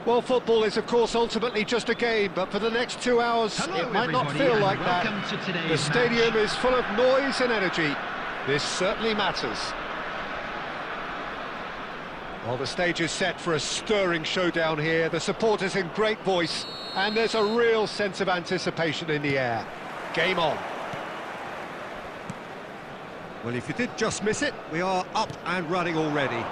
Well, football is, of course, ultimately just a game, but for the next 2 hours, it might not feel like that. The stadium is full of noise and energy. This certainly matters. Well, the stage is set for a stirring showdown here. The supporters in great voice, and there's a real sense of anticipation in the air. Game on. Well, if you did just miss it, we are up and running already.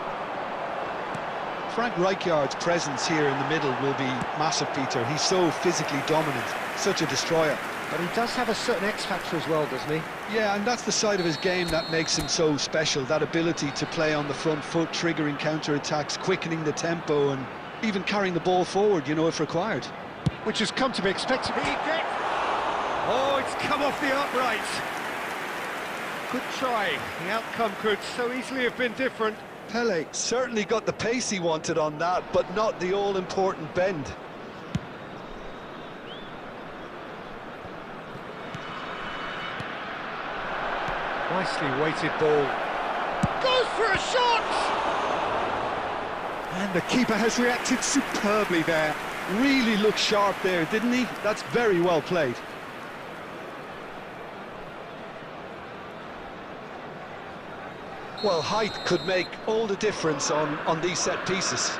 Frank Rijkaard's presence here in the middle will be massive, Peter. He's so physically dominant, such a destroyer. But he does have a certain X-factor as well, doesn't he? Yeah, and that's the side of his game that makes him so special, that ability to play on the front foot, triggering counter-attacks, quickening the tempo, and even carrying the ball forward, you know, if required. Which has come to be expected. Oh, it's come off the upright. Good try. The outcome could so easily have been different. Pele certainly got the pace he wanted on that, but not the all-important bend. Nicely weighted ball. Goes for a shot! And the keeper has reacted superbly there. Really looked sharp there, didn't he? That's very well played. Well, height could make all the difference on these set pieces.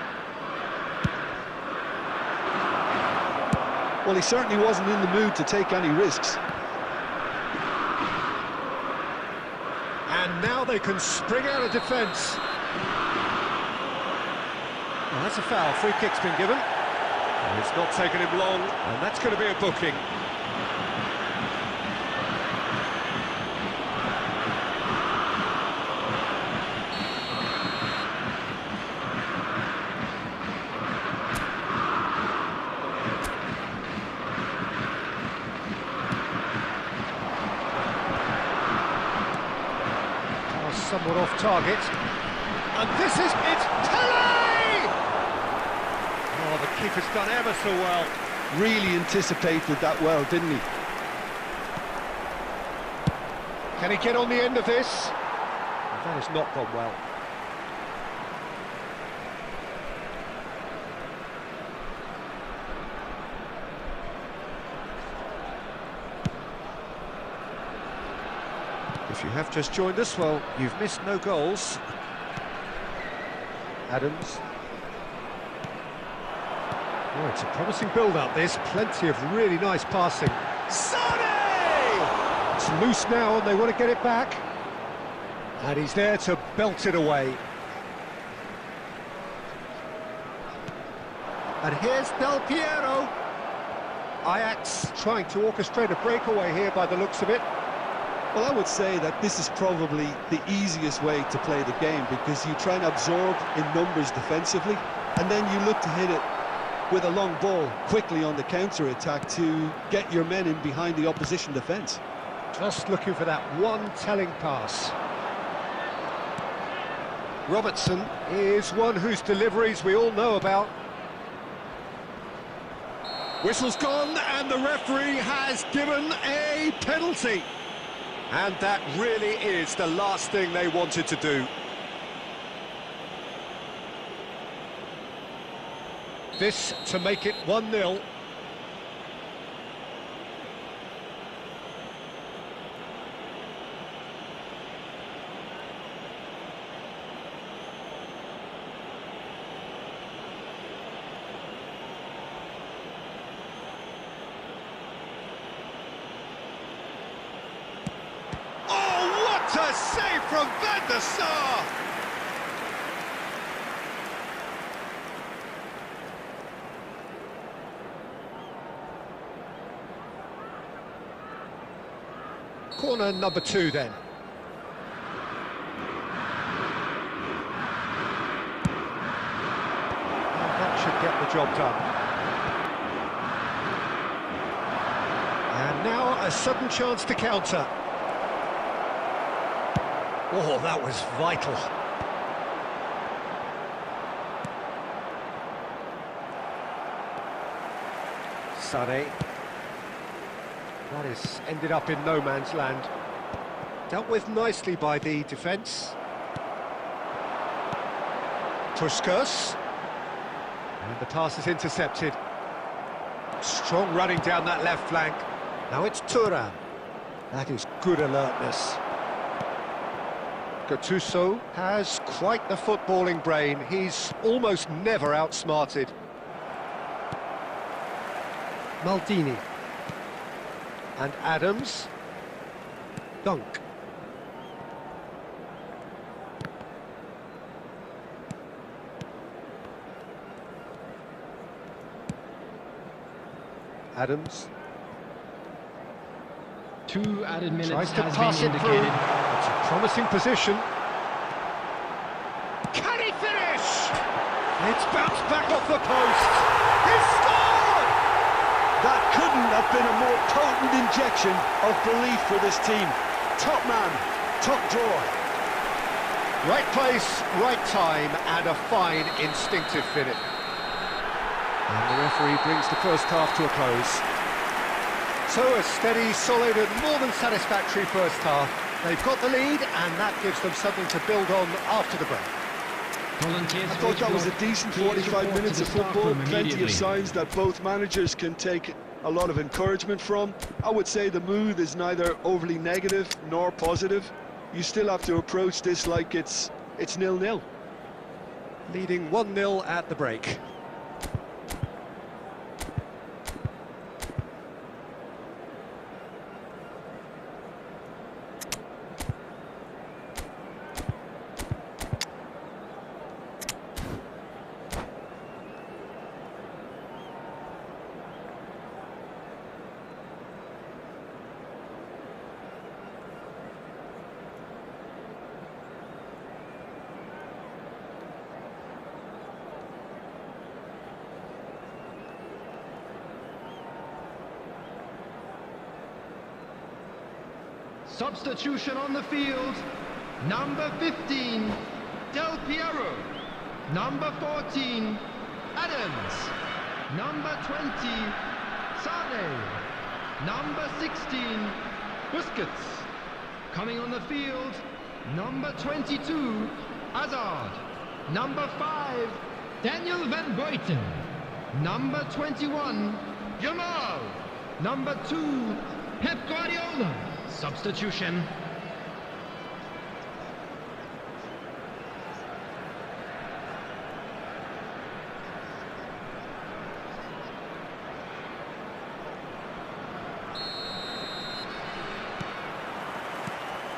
Well, he certainly wasn't in the mood to take any risks. And now they can spring out of defence. Well, that's a foul. Free kick's been given. And it's not taken him long, and that's going to be a booking. Somewhat off target, and this is it. Pele! Oh, the keeper's done ever so well. Really anticipated that well, didn't he? Can he get on the end of this? That has not gone well. If you have just joined us, well, you've missed no goals. Adams. Oh, it's a promising build-up, this. Plenty of really nice passing. Sonny! It's loose now, and they want to get it back. And he's there to belt it away. And here's Del Piero. Ajax trying to orchestrate a breakaway here by the looks of it. Well, I would say that this is probably the easiest way to play the game, because you try and absorb in numbers defensively, and then you look to hit it with a long ball quickly on the counter-attack to get your men in behind the opposition defence. Just looking for that one telling pass. Robertson is one whose deliveries we all know about. Whistle's gone, and the referee has given a penalty. And that really is the last thing they wanted to do. This to make it 1-0. A save from Van der Sar! Corner number 2 then. And that should get the job done. And now a sudden chance to counter. Oh, that was vital. Sane. That is ended up in no man's land. Dealt with nicely by the defence. Puskas. And the pass is intercepted. Strong running down that left flank. Now it's Thuram. That is good alertness. Gattuso has quite the footballing brain. He's almost never outsmarted. Maldini. And Adams. Dunk. Adams. 2 added minutes Tries to has pass been it through. indicated. It's a promising position. Can he finish? It's bounced back off the post. He's scored! That couldn't have been a more potent injection of belief for this team. Top man, top draw. Right place, right time, and a fine instinctive finish. And the referee brings the first half to a close. So a steady, solid and more than satisfactory first half. They've got the lead, and that gives them something to build on after the break. Volunteers I thought that was a decent 45 minutes of football, plenty of signs that both managers can take a lot of encouragement from. I would say the mood is neither overly negative nor positive. You still have to approach this like it's 0-0. Leading 1-0 at the break. Substitution on the field. Number 15, Del Piero. Number 14, Adams. Number 20, Sane. Number 16, Busquets. Coming on the field, number 22, Hazard. Number 5, Daniel van Buiten. Number 21, Jamal. Number 2, Pep Guardiola. Substitution.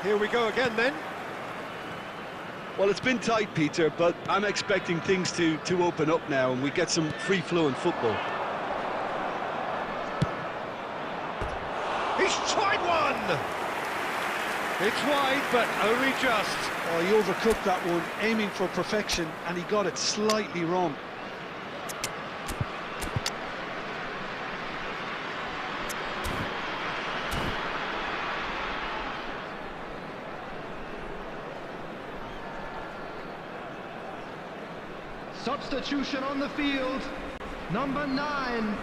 Here we go again then. Well, it's been tight, Peter, but I'm expecting things to open up now and we get some free-flowing football. He's tried one! It's wide, but only just. Oh, he overcooked that one, aiming for perfection, and he got it slightly wrong. Substitution on the field. Number 9,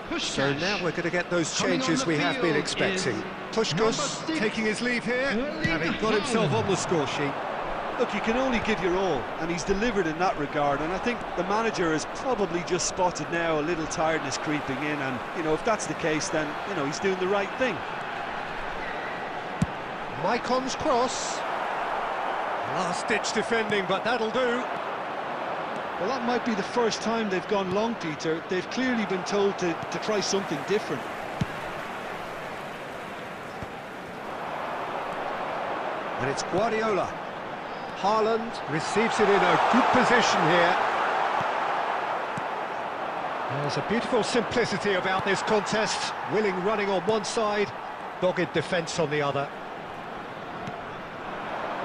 Push. So now we're going to get those changes we have been expecting. Pushkas taking his leave here, having got himself on the score sheet. Look, you can only give your all, and he's delivered in that regard, and I think the manager has probably just spotted now a little tiredness creeping in, and, you know, if that's the case, then, you know, he's doing the right thing. Maicon's cross. Last-ditch defending, but that'll do. Well, that might be the first time they've gone long, Peter. They've clearly been told to try something different. And it's Guardiola. Haaland receives it in a good position here. There's a beautiful simplicity about this contest. Willing running on one side, dogged defence on the other.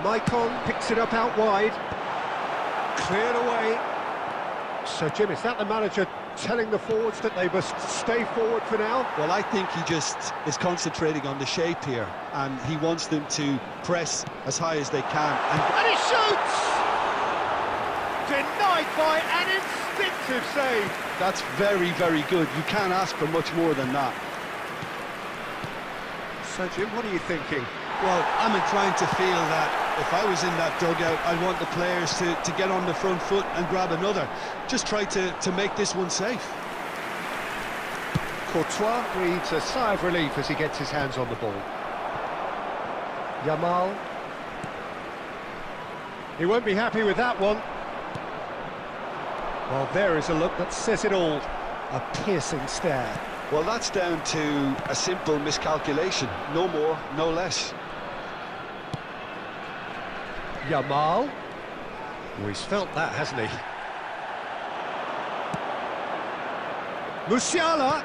Maicon picks it up out wide. Cleared away. So, Jim, is that the manager telling the forwards that they must stay forward for now? Well, I think he just is concentrating on the shape here, and he wants them to press as high as they can. And he shoots! Denied by an instinctive save. That's very, very good. You can't ask for much more than that. So, Jim, what are you thinking? Well, I'm inclined to feel that if I was in that dugout, I'd want the players to get on the front foot and grab another. Just try to make this one safe. Courtois breathes a sigh of relief as he gets his hands on the ball. Jamal. He won't be happy with that one. Well, there is a look that says it all. A piercing stare. Well, that's down to a simple miscalculation. No more, no less. Jamal. Oh, he's felt that, hasn't he? Musiala.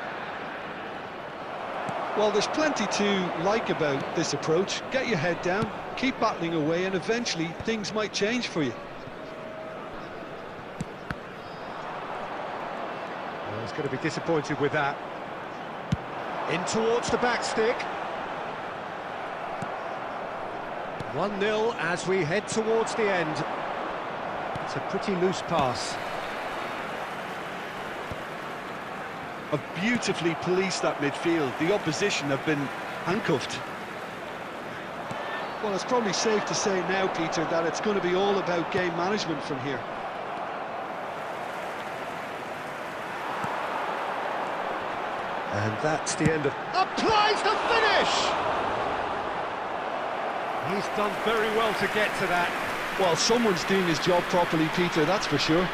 Well, there's plenty to like about this approach. Get your head down, keep battling away, and eventually things might change for you. Well, he's going to be disappointed with that. In towards the back stick. 1-0 as we head towards the end. It's a pretty loose pass. Have beautifully policed that midfield. The opposition have been handcuffed. Well, it's probably safe to say now, Peter, that it's going to be all about game management from here. And that's the end of... Applies the finish! He's done very well to get to that. Well, someone's doing his job properly, Peter, that's for sure.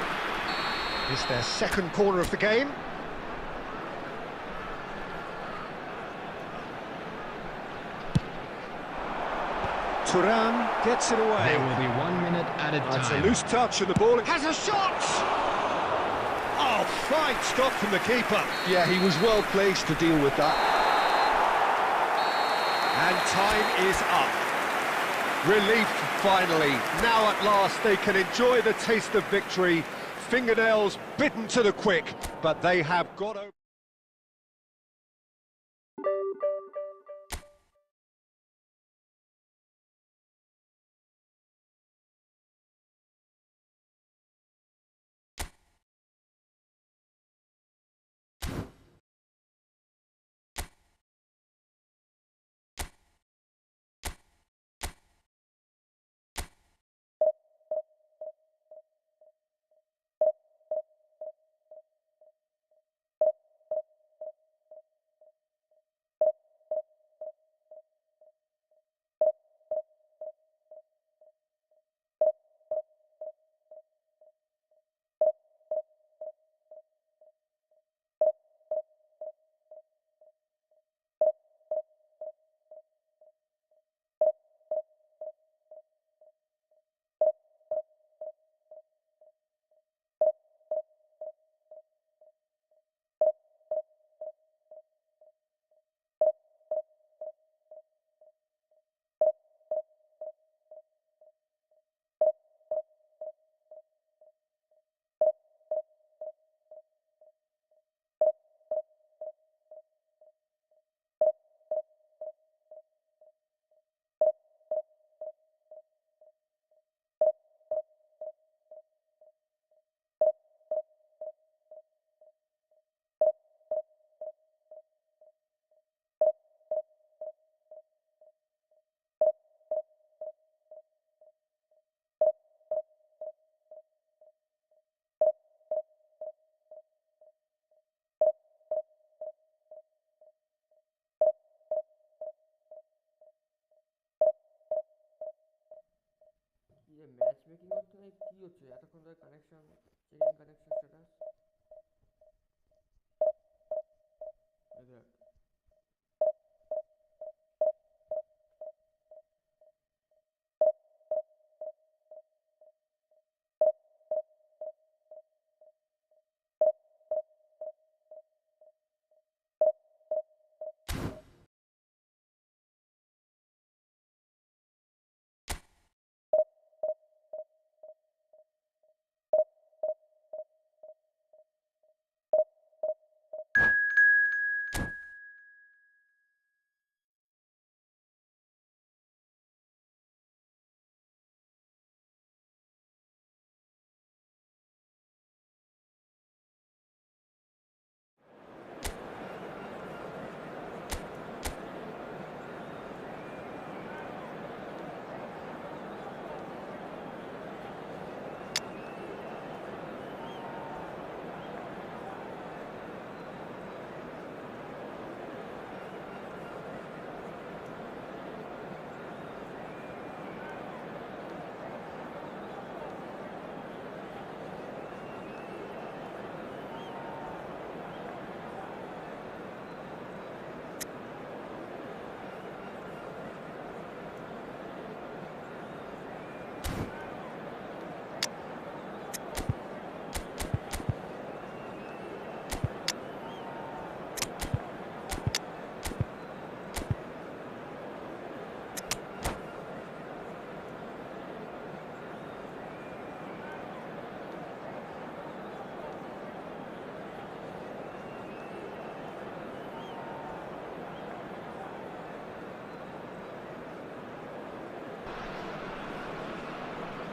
It's their second corner of the game. Thuram gets it away. There will be 1 minute added time. That's a loose touch and the ball has a shot! Oh, fine stop from the keeper. Yeah, he was well placed to deal with that. And time is up. Relief, finally. Now at last they can enjoy the taste of victory. Fingernails bitten to the quick, but they have got over. কি হচ্ছে এতক্ষণ ধরে connection checking connection status এদের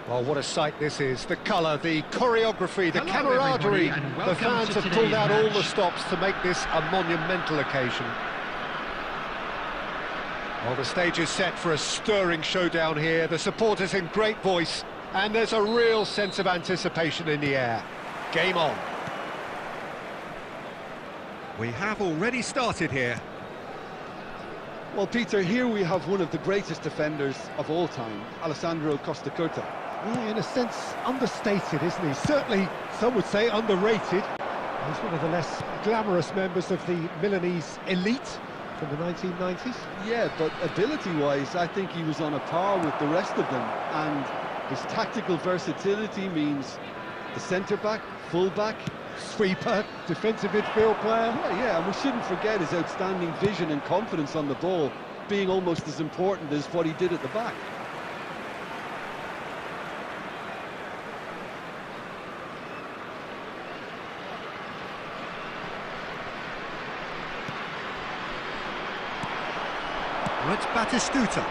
Oh, what a sight this is. The colour, the choreography, the Hello, camaraderie. everybody, and The welcome fans to have pulled today's out all the match. stops to make this a monumental occasion. Well, the stage is set for a stirring showdown here. The supporters in great voice, and there's a real sense of anticipation in the air. Game on. We have already started here. Well, Peter, here we have one of the greatest defenders of all time, Alessandro Costa Curta. Yeah, in a sense, understated, isn't he? Certainly, some would say underrated. He's one of the less glamorous members of the Milanese elite from the 1990s. Yeah, but ability-wise, I think he was on a par with the rest of them. And his tactical versatility means the centre-back, full-back, Sweeper, defensive midfield player. yeah, and we shouldn't forget his outstanding vision and confidence on the ball being almost as important as what he did at the back. Well, it's Batistuta.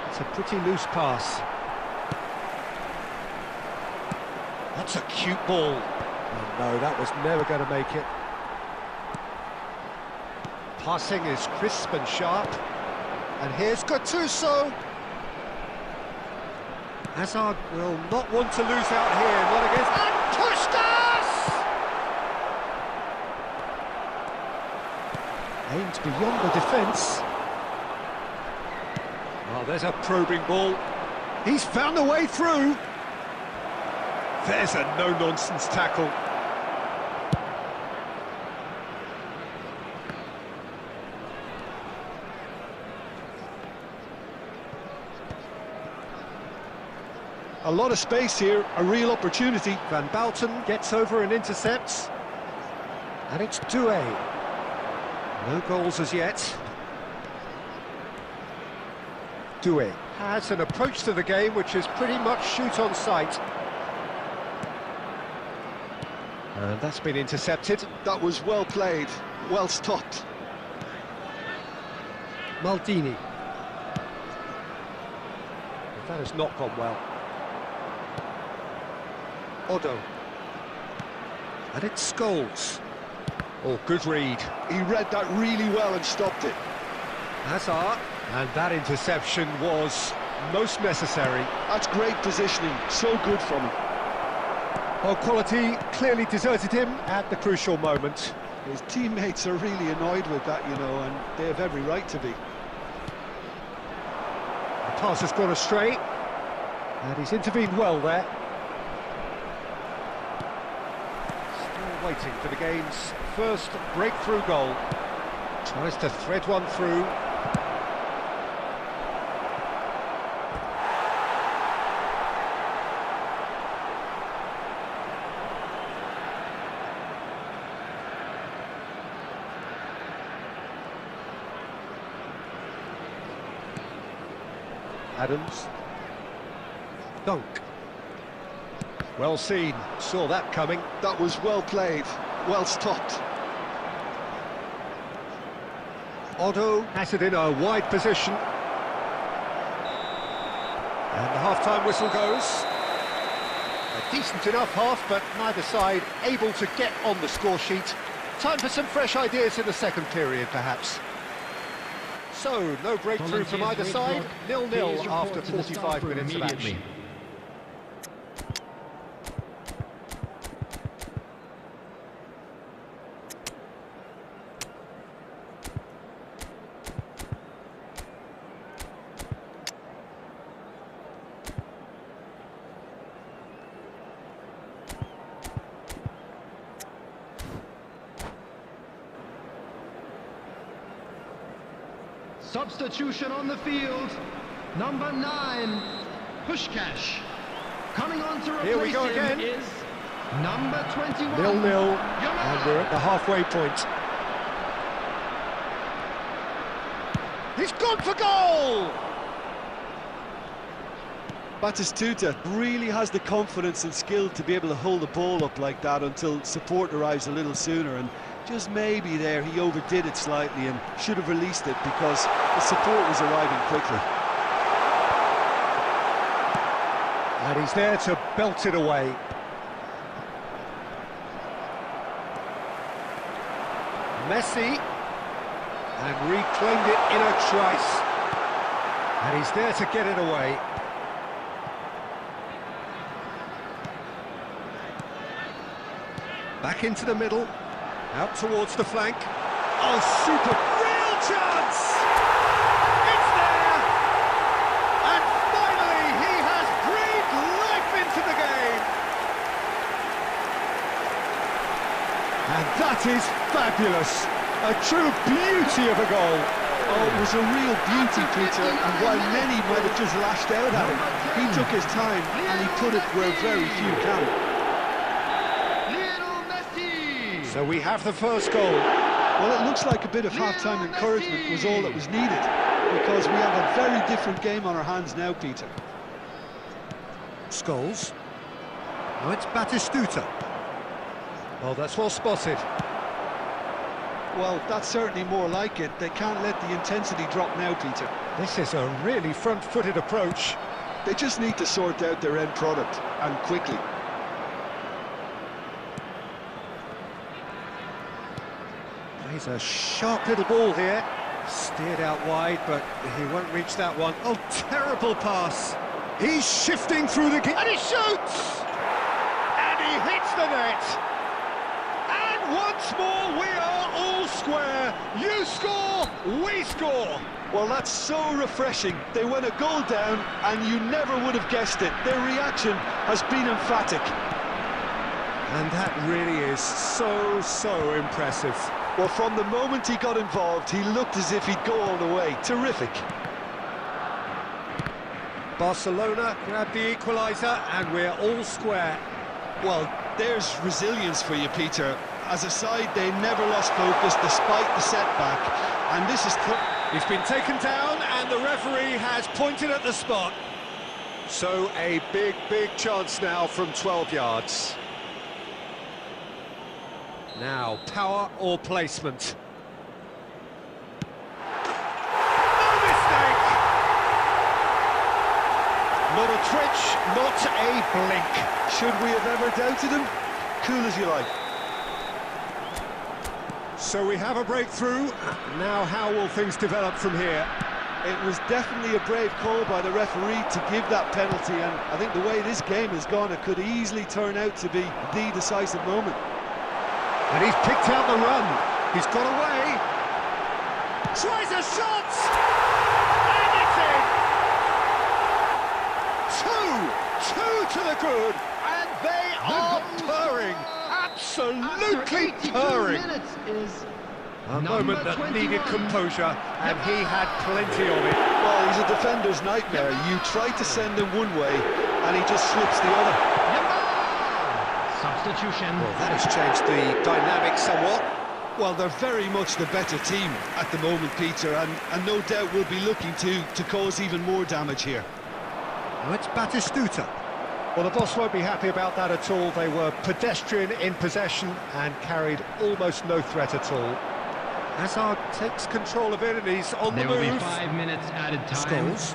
It's a pretty loose pass. That's a cute ball. Oh, no, that was never going to make it. Passing is crisp and sharp. And here's Gattuso. Hazard will not want to lose out here, not against... And Puskas! Aimed beyond the defence. Well, there's a probing ball. He's found a way through. There's a no-nonsense tackle. A lot of space here, a real opportunity. Van Bouten gets over and intercepts. And it's Doué. No goals as yet. Doué has an approach to the game which is pretty much shoot on sight. And that's been intercepted. That was well played, well stopped. Maldini. But that has not gone well. Odo. And it's Scholes. Oh, good read. He read that really well and stopped it. Hazard. And that interception was most necessary. That's great positioning, so good from him. Well, quality clearly deserted him at the crucial moment. His teammates are really annoyed with that, you know, and they have every right to be. The pass has gone astray, and he's intervened well there. waiting for the game's first breakthrough goal. Tries to thread one through. Adams. Dunk. Well seen, saw that coming. That was well played, well stopped. Otto has it in a wide position. And the half-time whistle goes. A decent enough half, but neither side able to get on the score sheet. Time for some fresh ideas in the second period, perhaps. So, no breakthrough from either side. 0-0 after 45 minutes of action. Substitution on the field. Number 9, Pushkash. Coming on to Here we replace go him again. is number 21. 0-0, and we're at the halfway point. He's gone for goal! Batistuta really has the confidence and skill to be able to hold the ball up like that until support arrives a little sooner, and just maybe there he overdid it slightly and should have released it because the support was arriving quickly. And he's there to belt it away. Messi, and reclaimed it in a trice. And he's there to get it away. Back into the middle, out towards the flank. Oh, super, real chance! It's there! And finally, he has breathed life into the game! And that is fabulous! A true beauty of a goal! Oh, it was a real beauty, Peter, and while many might have just lashed out at him, he took his time and he put it where very few can. So we have the first goal. Well, it looks like a bit of half-time encouragement was all that was needed, because we have a very different game on our hands now, Peter. Scholes. Now it's Batistuta. Oh, that's well spotted. Well, that's certainly more like it. They can't let the intensity drop now, Peter. This is a really front-footed approach. They just need to sort out their end product, and quickly. Plays a sharp little ball here. Steered out wide, but he won't reach that one. Oh, terrible pass. He's shifting through the... And he shoots! And he hits the net! And once more, we are all square. You score, we score. Well, that's so refreshing. They went a goal down, and you never would have guessed it. Their reaction has been emphatic. And that really is so impressive. Well, from the moment he got involved, he looked as if he'd go all the way. Terrific. Barcelona grabbed the equaliser, and we're all square. Well, there's resilience for you, Peter. As a side, they never lost focus despite the setback. And this is... He's been taken down, and the referee has pointed at the spot. So a big chance now from 12 yards. Now, power or placement? No mistake! Not a twitch, not a blink. Should we have ever doubted him? Cool as you like. So we have a breakthrough. Now how will things develop from here? It was definitely a brave call by the referee to give that penalty, and I think the way this game has gone, it could easily turn out to be the decisive moment. And he's picked out the run. He's got away. Tries a shot! And it's in! Two to the good. And they are purring. absolutely purring. A moment that needed composure, and he had plenty of it. Well, he's a defender's nightmare. You try to send him one way, and he just slips the other. Substitution. Well, that has changed the dynamic somewhat. Well, they're very much the better team at the moment, Peter, and no doubt will be looking to cause even more damage here. Now it's Batistuta. Well, the boss won't be happy about that at all. They were pedestrian in possession and carried almost no threat at all. Hazard takes control of it and he's on the move. There will be 5 minutes added time. Scholes.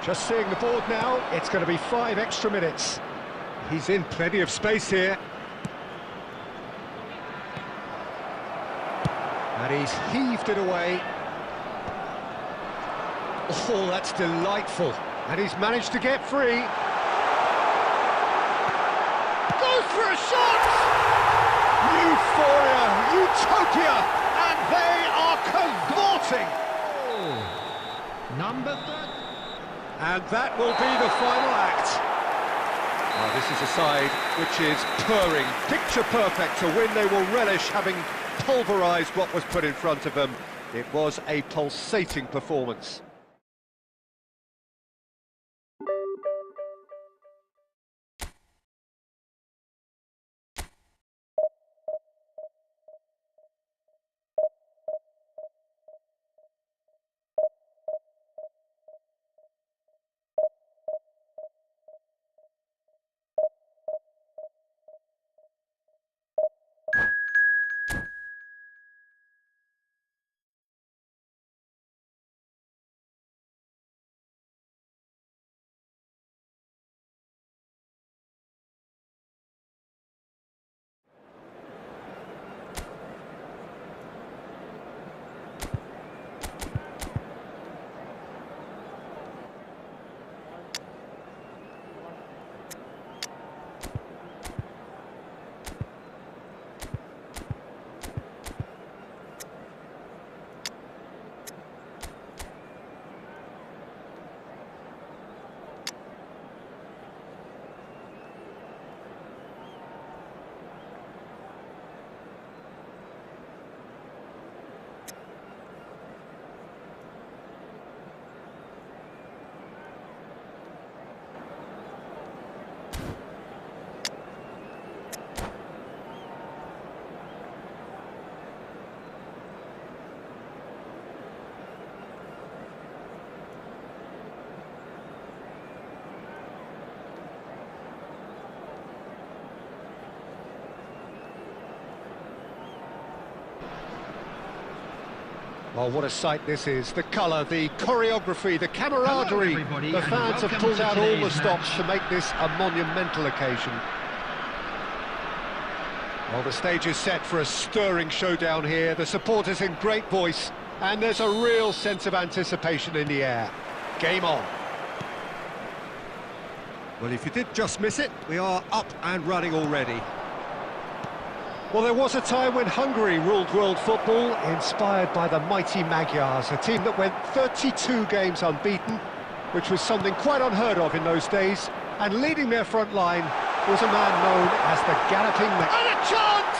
Just seeing the board now, it's going to be 5 extra minutes. He's in plenty of space here. And he's heaved it away. Oh, that's delightful. And he's managed to get free. Goes for a shot! Euphoria, utopia, and they are cavorting! Number 30. And that will be the final act. Now, this is a side which is purring, picture perfect, a win they will relish, having pulverised what was put in front of them. It was a pulsating performance. Oh, what a sight this is. The colour, the choreography, the camaraderie. The fans have pulled out all the stops to make this a monumental occasion. Well, the stage is set for a stirring showdown here. The supporters in great voice, and there's a real sense of anticipation in the air. Game on. Well, if you did just miss it, we are up and running already. Well, there was a time when Hungary ruled world football, inspired by the mighty Magyars, a team that went 32 games unbeaten, which was something quite unheard of in those days. And leading their front line was a man known as the Galloping Mag. And a chance!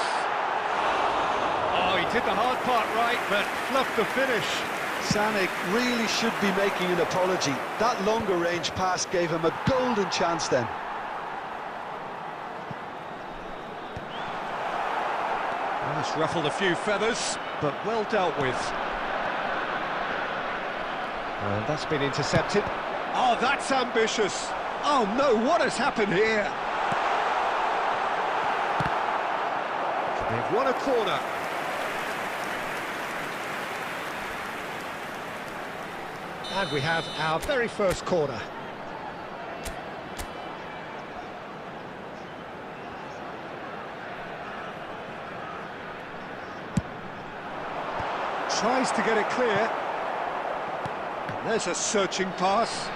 Oh, he did the hard part right, but fluffed the finish. Sanik really should be making an apology. That longer range pass gave him a golden chance then. It's ruffled a few feathers, but well dealt with. And that's been intercepted. Oh, that's ambitious. Oh no, what has happened here? They've won a corner. And we have our very first corner. Tries to get it clear. And there's a searching pass.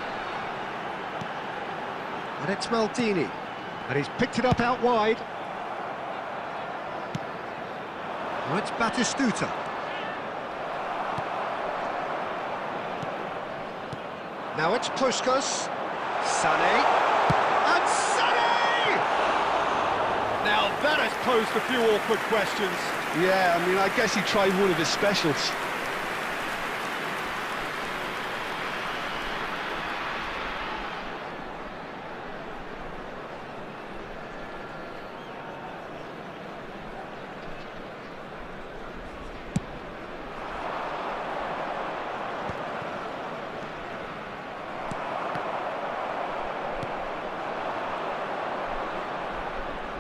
And it's Maldini. And he's picked it up out wide. Now it's Batistuta. Now it's Puskás. Sané. And Sané! Now That has posed a few awkward questions. Yeah, I mean, I guess he tried one of his specials.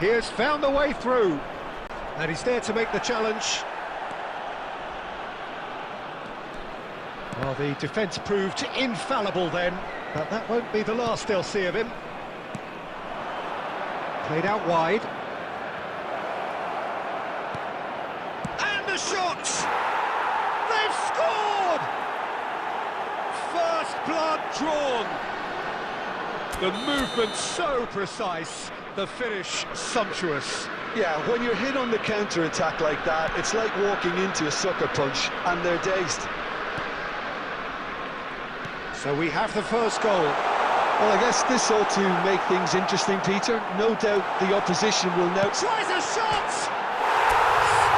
He has found the way through, and he's there to make the challenge. Well, the defence proved infallible then, but that won't be the last they'll see of him. Played out wide. And the shot! They've scored! First blood drawn. The movement so precise. The finish sumptuous. Yeah, when you're hit on the counter-attack like that, it's like walking into a sucker punch, and they're dazed. So we have the first goal. Well, I guess this ought to make things interesting, Peter. No doubt the opposition will now... Tries a shot!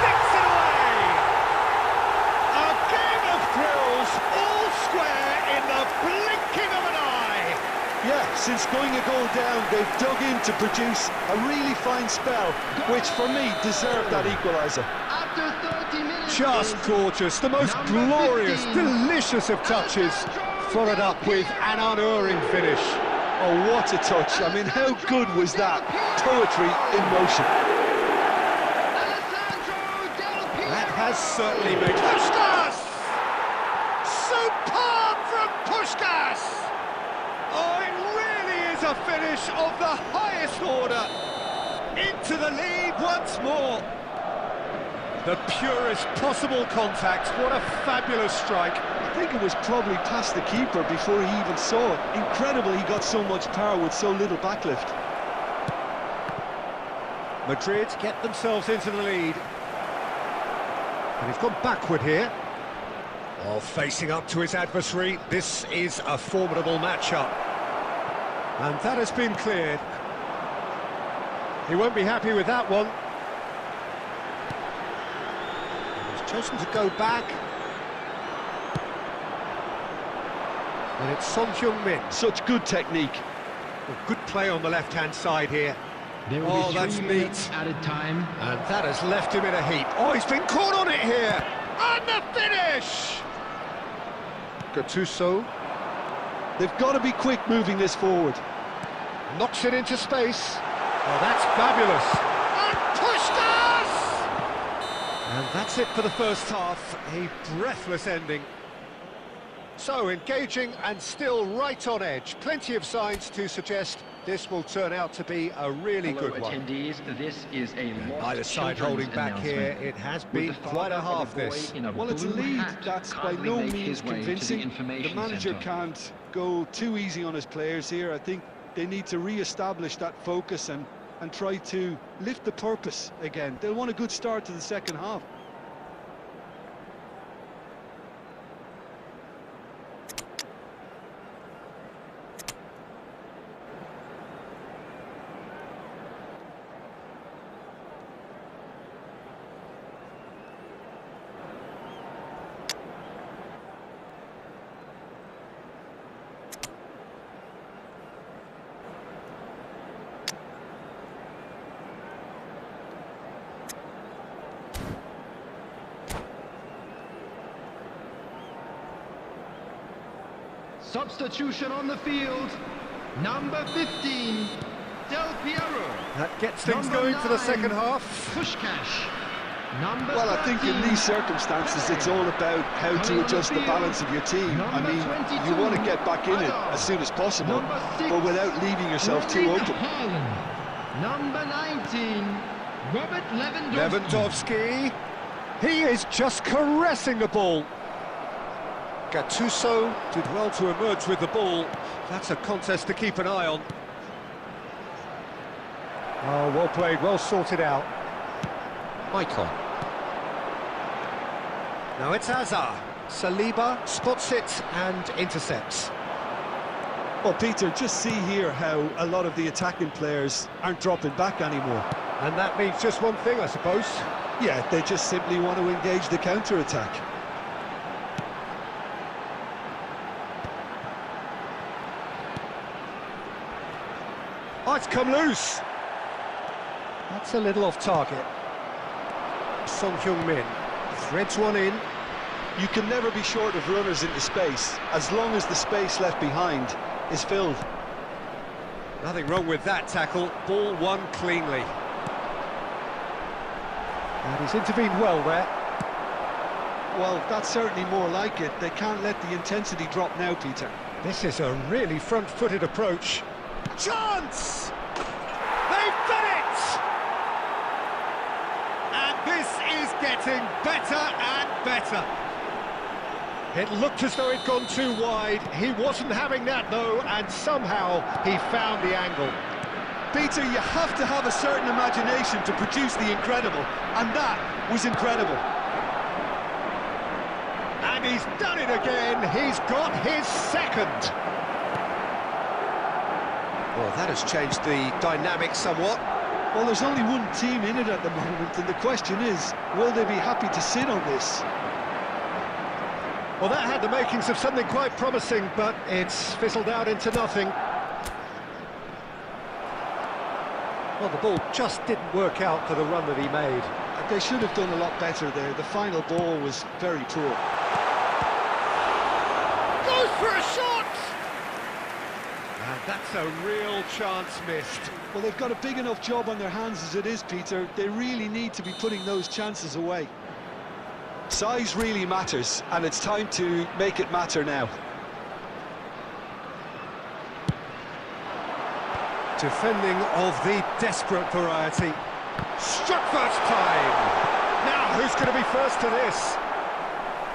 Sticks it away! A game of thrills, all square in the blinking of an eye! Yeah, since going a goal down, they've dug in to produce a really fine spell, which for me deserved that equaliser. After 30 minutes... Just gorgeous, the most glorious, 15. delicious of touches, followed up with an unerring finish. Oh, what a touch. I mean, how good was that? Poetry in motion. That has certainly made... Pushkas! Superb from Pushkas! Oh, it really is a finish of the highest order. Into the lead once more. The purest possible contact. What a fabulous strike. I think it was probably past the keeper before he even saw it. Incredible he got so much power with so little backlift. Madrid get themselves into the lead. And he's gone backward here. Oh, facing up to his adversary. This is a formidable matchup. And that has been cleared. He won't be happy with that one. He's chosen to go back. And it's Son Heung-min. Such good technique. Well, good play on the left-hand side here. There will Oh, be that's 3 neat. minutes added time. And that has left him in a heap. Oh, he's been caught on it here. And the finish! Gattuso They've got to be quick moving this forward. knocks it into space. Oh, that's fabulous. And Pushkas! And that's it for the first half. A breathless ending. So engaging and still right on edge. Plenty of signs to suggest this will turn out to be a really good one. Attendees, this is a Either side holding back here. It has been quite a half, this. Well, it's a lead that's by no means convincing. The manager can't go too easy on his players here. I think they need to re-establish that focus and try to lift the purpose again. They'll want a good start to the second half. Substitution on the field. Number 15, Del Piero. That gets things Number going for the 9, second half. Pushkash. Number Well, I think in 13, these circumstances, it's all about how to adjust the balance of your team. I mean, you want to get back in it as soon as possible, Number 6, but without leaving yourself too open. Haaland. Number 19, Robert Lewandowski. Lewandowski. He is just caressing the ball. Gattuso did well to emerge with the ball. That's a contest to keep an eye on. Oh, well played, well sorted out. iQOO. Now it's Hazard. Saliba spots it and intercepts. Well, Peter, just see here how a lot of the attacking players aren't dropping back anymore. And that means just one thing, I suppose. Yeah, they just simply want to engage the counter-attack. Oh, it's come loose. That's a little off target. Son Heung-min threads one in. You can never be short of runners into space, as long as the space left behind is filled. Nothing wrong with that tackle. Ball won cleanly. And he's intervened well there. Well, that's certainly more like it. They can't let the intensity drop now, Peter. This is a really front-footed approach. Chance! They've done it! And this is getting better and better. It looked as though it'd gone too wide. He wasn't having that, though, and somehow he found the angle. Peter, you have to have a certain imagination to produce the incredible, and that was incredible. And he's done it again. He's got his second. Well, that has changed the dynamic somewhat. Well, there's only one team in it at the moment, and the question is, will they be happy to sit on this? Well, that had the makings of something quite promising, but it's fizzled out into nothing. Well, the ball just didn't work out for the run that he made. They should have done a lot better there. The final ball was very poor. Goes for a shot! And that's a real chance missed. Well, they've got a big enough job on their hands as it is, Peter. They really need to be putting those chances away. Size really matters, and it's time to make it matter now. Defending of the desperate variety. Struck first time! Now, who's going to be first to this?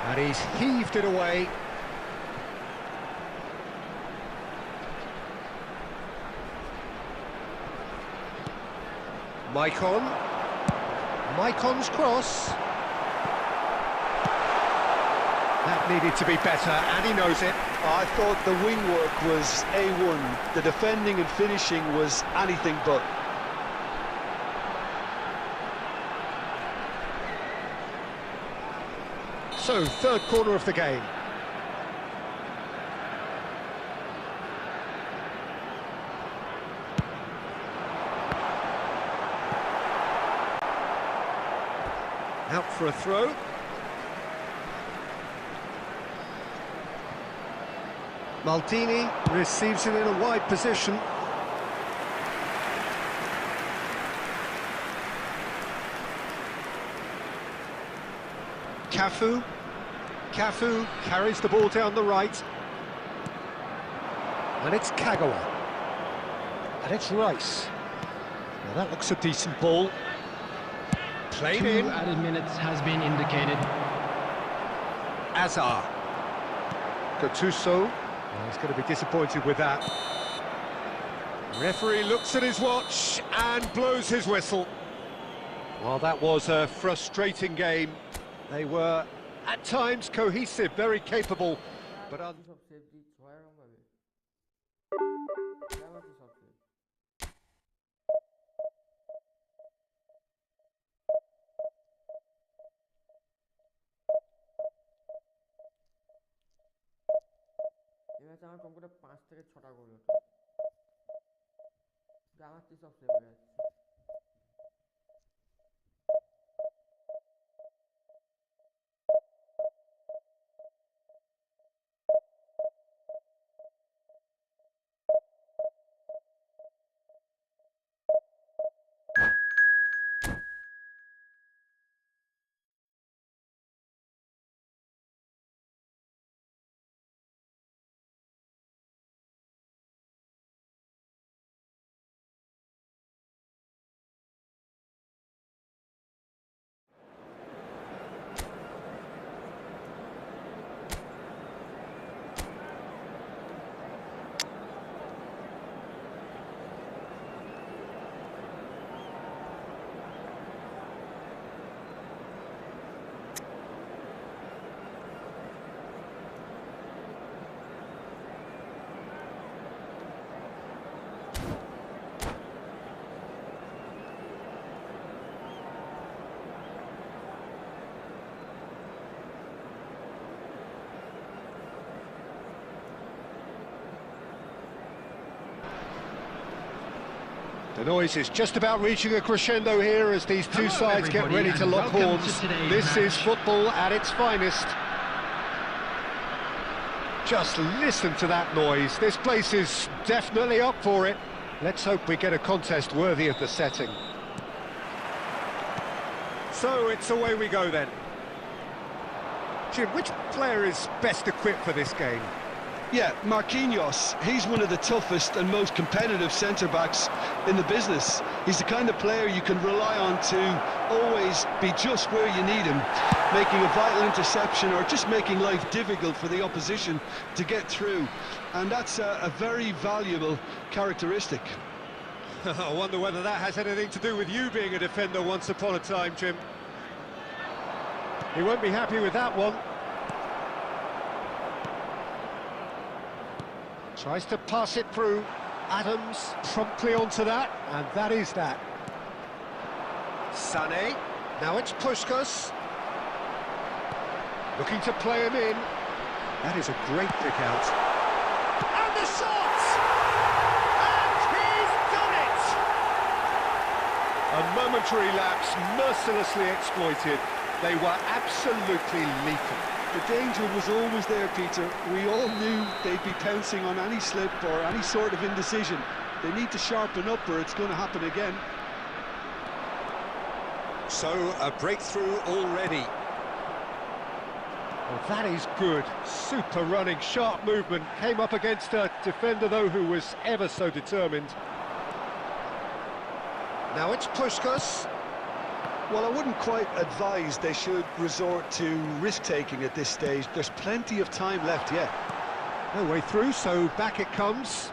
And he's heaved it away. Maicon's cross. That needed to be better, and he knows it. I thought the wing work was A1. The defending and finishing was anything but. So, third corner of the game. Out for a throw. Maldini receives it in a wide position. Cafu carries the ball down the right. And it's Kagawa. And it's Rice. Now that looks a decent ball. Played 2 in. added minutes has been indicated. Azar. Gattuso. Well, he's going to be disappointed with that. Referee looks at his watch and blows his whistle. Well, that was a frustrating game. They were, at times, cohesive, very capable, but আমার computer 5 থেকে 6টা গোল হতো আমার কি সব save হয়ে যাচ্ছে The noise is just about reaching a crescendo here as these two sides get ready to lock horns. This is football at its finest. Just listen to that noise. This place is definitely up for it. Let's hope we get a contest worthy of the setting. So it's away we go then. Jim, which player is best equipped for this game? Yeah, Marquinhos. He's one of the toughest and most competitive centre-backs in the business. He's the kind of player you can rely on to always be just where you need him, making a vital interception or just making life difficult for the opposition to get through. And that's a very valuable characteristic. I wonder whether that has anything to do with you being a defender once upon a time, Jim. He won't be happy with that one. Tries to pass it through. Adams promptly onto that, and that is that. Sané. Now it's Puskas. Looking to play him in. That is a great pick out. And the shot! And he's done it! A momentary lapse, mercilessly exploited. They were absolutely lethal. The danger was always there, Peter. We all knew they'd be pouncing on any slip or any sort of indecision. They need to sharpen up or it's going to happen again. So, a breakthrough already. Well, that is good. Super running, sharp movement. Came up against a defender, though, who was ever so determined. Now it's Puskas. Well, I wouldn't quite advise they should resort to risk-taking at this stage. There's plenty of time left yet. No way through, so back it comes.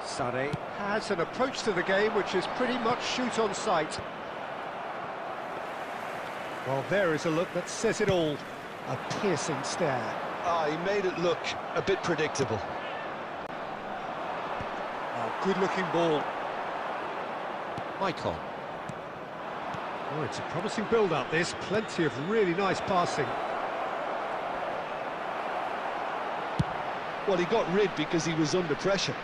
Sané has an approach to the game which is pretty much shoot on sight. Well, there is a look that says it all. A piercing stare. Ah, he made it look a bit predictable. Oh, good-looking ball. Michael. Oh, it's a promising build-up, this. Plenty of really nice passing. Well, he got rid because he was under pressure.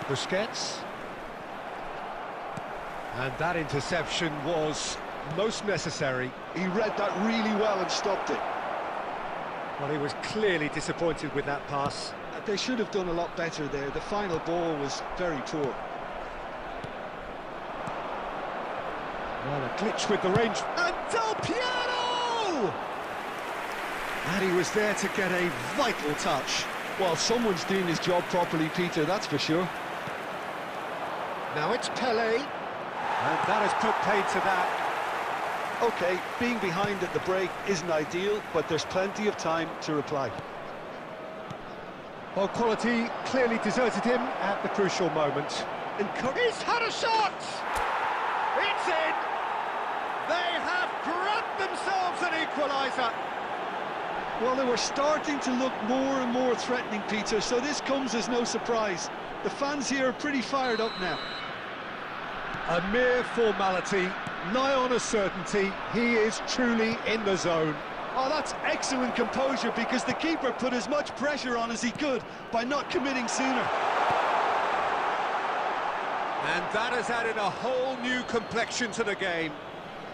Busquets. And that interception was most necessary. He read that really well and stopped it. Well, he was clearly disappointed with that pass. They should have done a lot better there. The final ball was very poor. Well, a glitch with the range. And Del Piero! And he was there to get a vital touch. Well, someone's doing his job properly, Peter, that's for sure. Now it's Pelé. And that has put paid to that. OK, being behind at the break isn't ideal, but there's plenty of time to reply. Well, quality clearly deserted him at the crucial moment. He's had a shot! It's in! They have grabbed themselves an equaliser! Well, they were starting to look more and more threatening, Peter, so this comes as no surprise. The fans here are pretty fired up now. A mere formality, nigh on a certainty. He is truly in the zone. Oh, that's excellent composure because the keeper put as much pressure on as he could by not committing sooner. And that has added a whole new complexion to the game.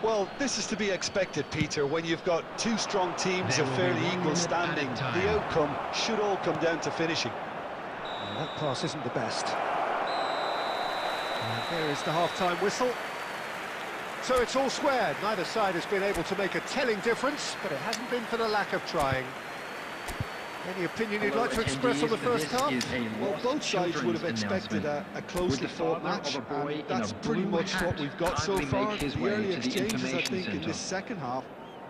Well, this is to be expected, Peter, when you've got two strong teams of fairly equal standing. The outcome should all come down to finishing. Well, that pass isn't the best. And there is the half-time whistle. So it's all squared. Neither side has been able to make a telling difference, but it hasn't been for the lack of trying. Any opinion you'd like to express on the first half? Well, both sides would have expected a closely fought match, and that's pretty much what we've got so far. The early exchanges, I think, in this second half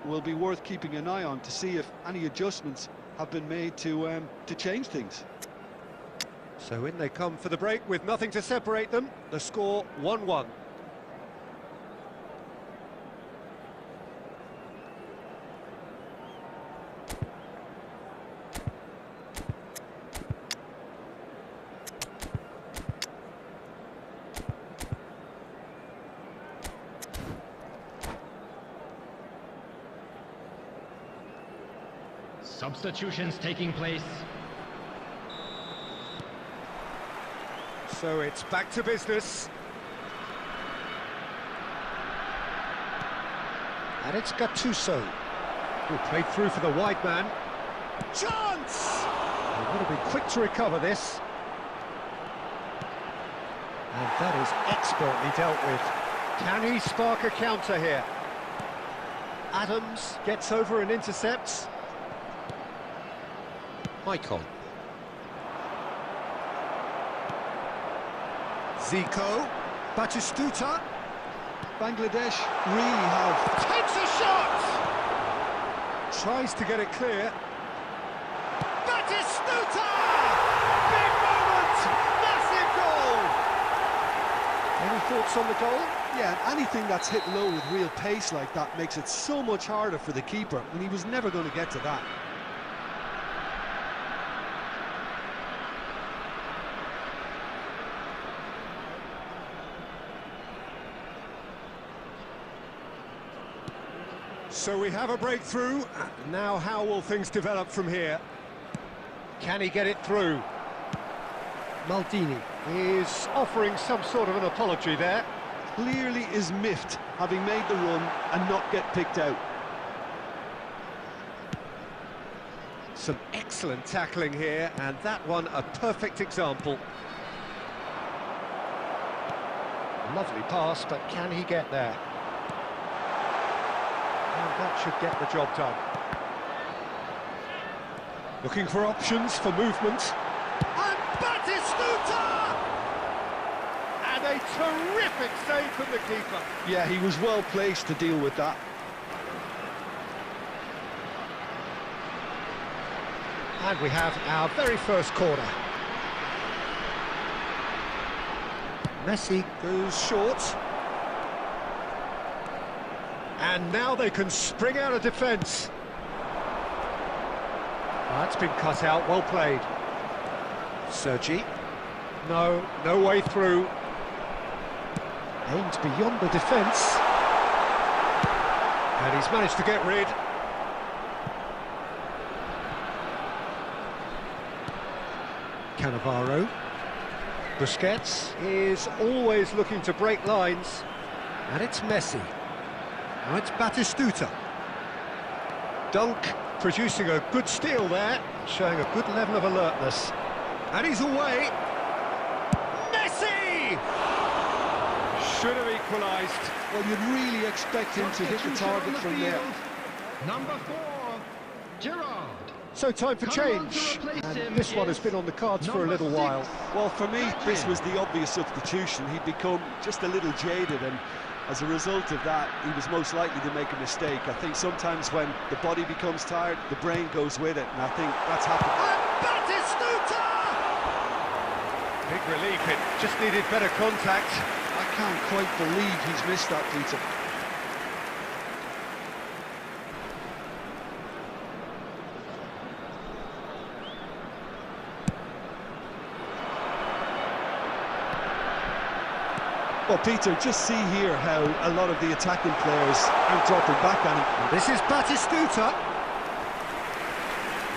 will be worth keeping an eye on to see if any adjustments have been made to change things. So in they come for the break with nothing to separate them. The score 1-1. Substitutions taking place. So it's back to business. And it's Gattuso. Who played through for the wide man. Chance! They would have been quick to recover this. And that is expertly dealt with. Can he spark a counter here? Adams gets over and intercepts. Icon. Zico. Batistuta. Bangladesh really have... Takes a shot! Tries to get it clear. Batistuta! Big moment! Massive goal! Any thoughts on the goal? Yeah, anything that's hit low with real pace like that makes it so much harder for the keeper, and he was never going to get to that. So we have a breakthrough. Now how will things develop from here? Can he get it through? Maldini. Is offering some sort of an apology there. Clearly is miffed, having made the run and not get picked out. Some excellent tackling here, and that one a perfect example. Lovely pass, but can he get there? And that should get the job done. Looking for options for movement. And Batistuta! And a terrific save from the keeper. Yeah, he was well placed to deal with that. And we have our very first corner. Messi goes short. And now they can spring out of defence. That's been cut out, well played. Sergi. No way through. Aimed beyond the defence. And he's managed to get rid. Cannavaro. Busquets is always looking to break lines. And it's Messi. Now it's Batistuta. Dunk producing a good steal there, showing a good level of alertness. And he's away. Messi! Should have equalised. Well, you'd really expect him to hit the target from there. Number 4, Gerard. So time for change. And this one has been on the cards for a little while. Well, for me, this was the obvious substitution. He'd become just a little jaded, and as a result of that, he was most likely to make a mistake. I think sometimes when the body becomes tired, the brain goes with it, and I think that's happened. And Batistuta! Big relief, it just needed better contact. I can't quite believe he's missed that, Peter. Well, Peter, just see here how a lot of the attacking players aren't dropping back on him. This is Batistuta.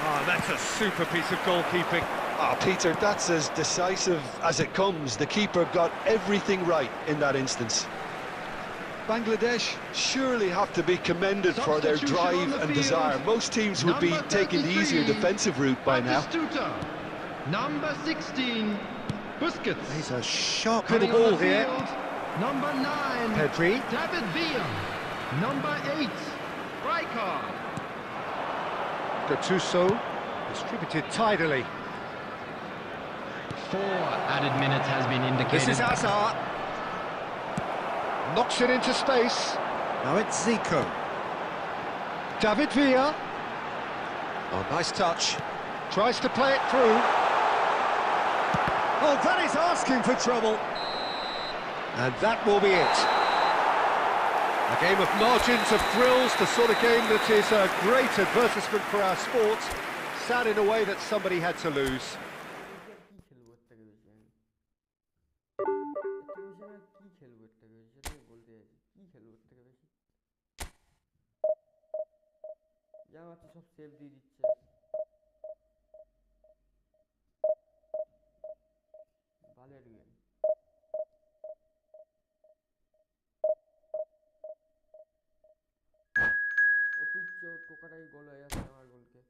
Oh, that's a super piece of goalkeeping. Oh, Peter, that's as decisive as it comes. The keeper got everything right in that instance. Bangladesh surely have to be commended for their drive and desire. Most teams would be taking the easier defensive route by now. Number 16, Busquets. He's a sharp Coming little on ball the here. field, number 9, Pedri. David Villa. Number 8, Rijkaard. Gattuso distributed tidily. 4 added minutes has been indicated. This is Hazard. Knocks it into space. Now it's Zico. David Villa Oh, nice touch. tries to play it through. Oh, that is asking for trouble. And that will be it. A game of margins, of thrills, the sort of game that is a great advertisement for our sport. Sad in a way that somebody had to lose. यहाँ तो सब save दी दिच्छे complete game. ও টুকছে, ও টোকাটাই গোল হয়ে যাচ্ছে আমার গোলকে।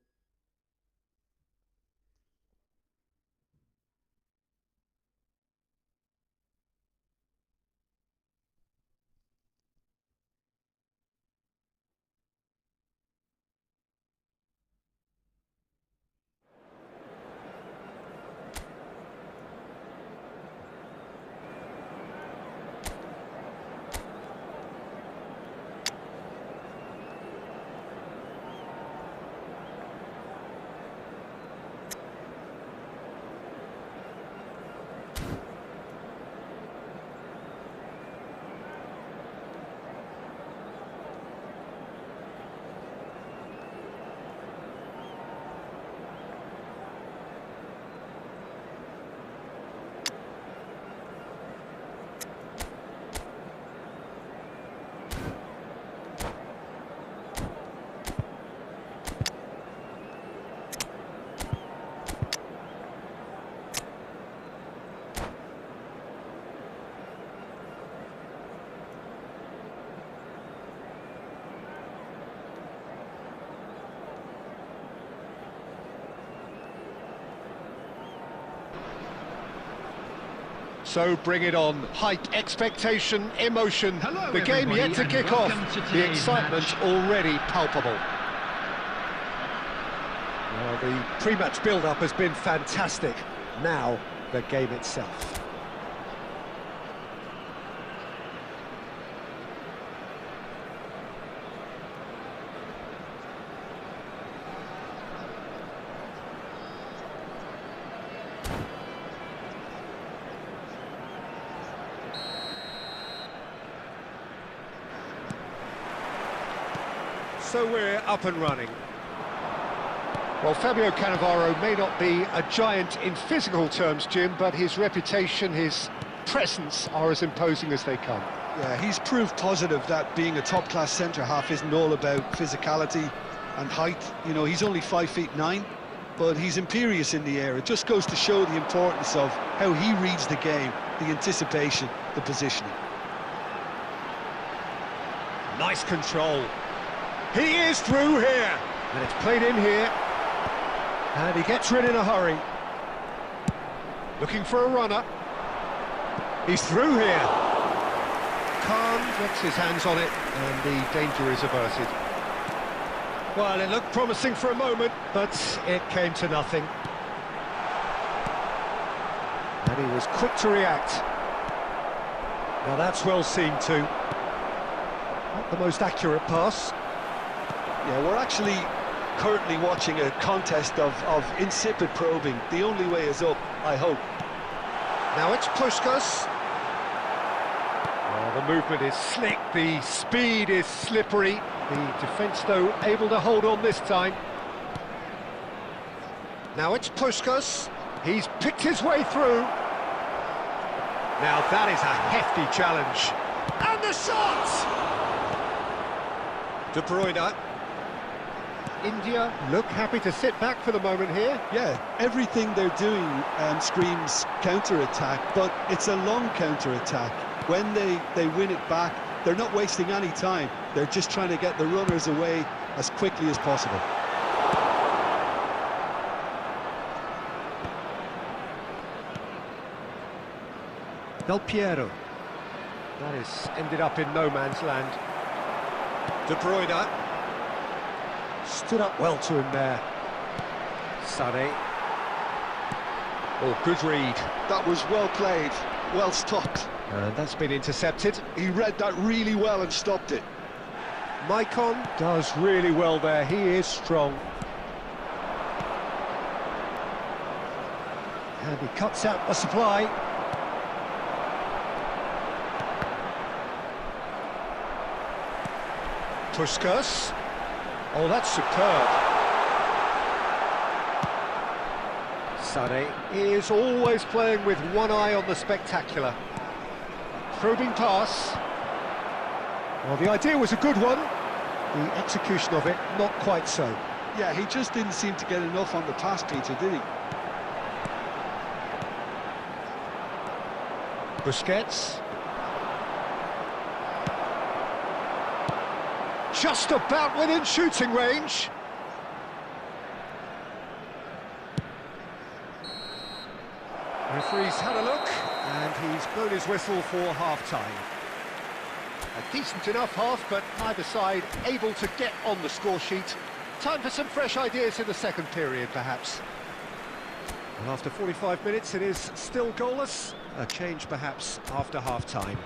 So bring it on. Hype, expectation, emotion. Hello, the game yet to everybody, kick off. and welcome to The today's excitement match. already palpable. Well, the pre-match build-up has been fantastic. Now, the game itself. So we're up and running. Well, Fabio Cannavaro may not be a giant in physical terms, Jim, but his reputation, his presence are as imposing as they come. Yeah, he's proved positive that being a top-class centre-half isn't all about physicality and height. You know, he's only 5'9", but he's imperious in the air. It just goes to show the importance of how he reads the game, the anticipation, the positioning. Nice control. He is through here, and it's played in here, and he gets rid in a hurry. Looking for a runner. He's through here. Khan gets his hands on it, and the danger is averted. Well, it looked promising for a moment, but it came to nothing. And he was quick to react. Now that's well seen too. Not the most accurate pass. Yeah, we're actually currently watching a contest of insipid probing. The only way is up, I hope. Now it's Puskás. Oh, the movement is slick, the speed is slippery. The defence, though, able to hold on this time. Now it's Puskás. He's picked his way through. Now that is a hefty challenge. And the shot! De Bruyne. India look happy to sit back for the moment here. Yeah, everything they're doing screams counter-attack, but it's a long counter-attack. When they win it back, they're not wasting any time. They're just trying to get the runners away as quickly as possible. Del Piero. That has ended up in no man's land. De Bruyne. Stood up well to him there. Sané. Oh, good read. That was well played, well stopped. And that's been intercepted. He read that really well and stopped it. Maicon does really well there. He is strong. And he cuts out the supply. Puskás. Oh, that's superb. Sané is always playing with one eye on the spectacular. Probing pass. Well, the idea was a good one. The execution of it, not quite so. Yeah, he just didn't seem to get enough on the pass, Peter, did he? Busquets. Just about within shooting range. Referee's had a look, and he's blown his whistle for half-time. A decent enough half, but neither side able to get on the score sheet. Time for some fresh ideas in the second period, perhaps. And after 45 minutes, it is still goalless. A change, perhaps, after half-time.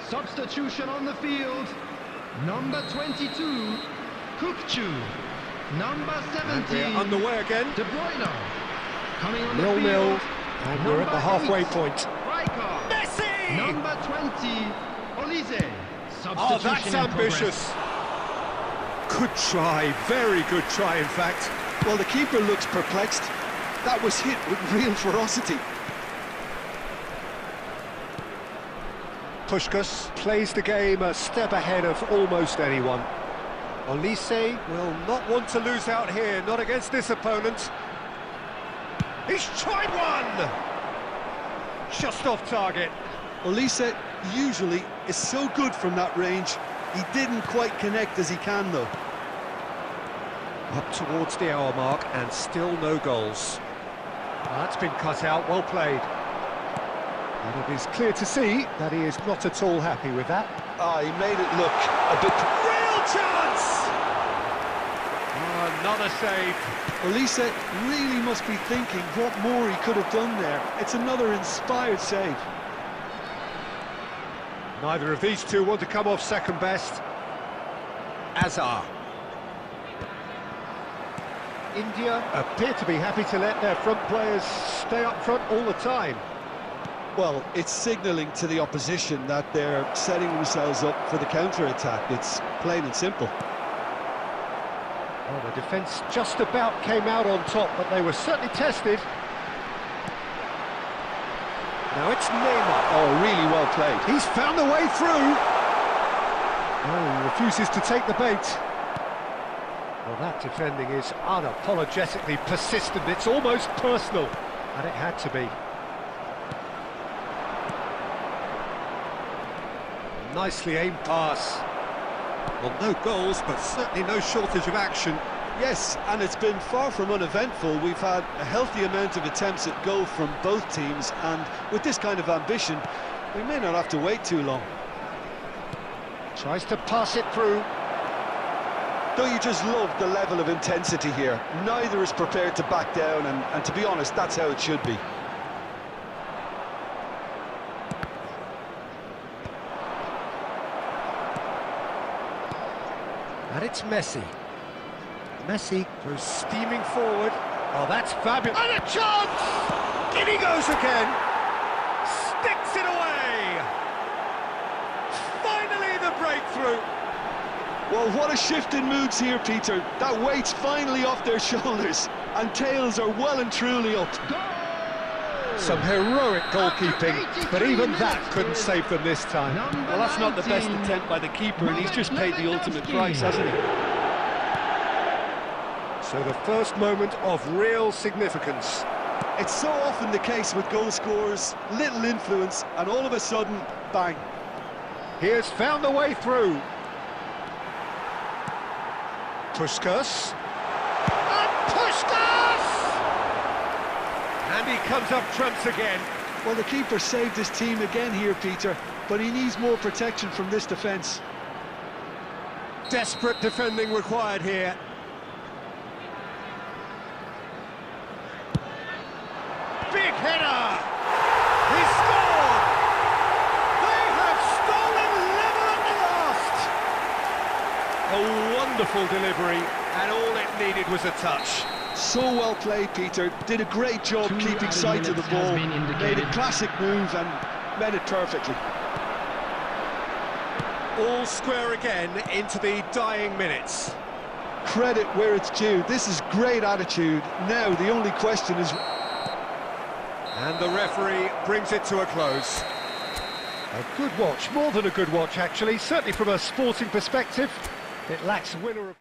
Substitution on the field. Number 22, Kukchu. Number 17, And we're underway again. De Bruyne. Coming on the 0-0, field. and we're at the halfway 8, point. Rijkaard. Messi! Number 20, Olise. Oh, Substitution that's in ambitious. Good try, very good try, in fact. Well, the keeper looks perplexed. That was hit with real ferocity. Puskás plays the game a step ahead of almost anyone. Olise will not want to lose out here, not against this opponent. He's tried one! Just off target. Olise usually is so good from that range. He didn't quite connect as he can, though. Up towards the hour mark, and still no goals. Well, that's been cut out, well played. And it is clear to see that he is not at all happy with that. Ah, he made it look a bit... Real chance! Oh, another save. Olise really must be thinking what more he could have done there. It's another inspired save. Neither of these two want to come off second best. Azar. India appear to be happy to let their front players stay up front all the time. Well, it's signalling to the opposition that they're setting themselves up for the counter-attack. It's plain and simple. Well, the defence just about came out on top, but they were certainly tested. Now it's Neymar. Oh, really well played. He's found the way through. Oh, he refuses to take the bait. Well, that defending is unapologetically persistent. It's almost personal, and it had to be. Nicely aimed pass. Well, no goals, but certainly no shortage of action. Yes, and it's been far from uneventful. We've had a healthy amount of attempts at goal from both teams, and with this kind of ambition, we may not have to wait too long. Tries to pass it through. Don't you just love the level of intensity here? Neither is prepared to back down, and to be honest, that's how it should be. And it's Messi. Messi goes steaming forward. Oh, that's fabulous. And a chance! In he goes again. Sticks it away. Finally the breakthrough. Well, what a shift in moods here, Peter. That weight's finally off their shoulders, and tails are well and truly up. Some heroic goalkeeping, but even that couldn't save them this time. Well, that's not the best attempt by the keeper, and he's just paid the ultimate price, hasn't he? So the first moment of real significance. It's so often the case with goal scorers, little influence, and all of a sudden, bang. He has found the way through. Puskás. And Puskás! And he comes up trumps again. Well, the keeper saved his team again here, Peter, but he needs more protection from this defence. Desperate defending required here. Big header! He scored! They have stolen level at the last! A wonderful delivery, and all it needed was a touch. So well played, Peter. Did a great job keeping sight of the ball. Made a classic move and met it perfectly. All square again into the dying minutes. Credit where it's due. This is great attitude. Now the only question is... And the referee brings it to a close. A good watch, more than a good watch actually, certainly from a sporting perspective. It lacks a winner of...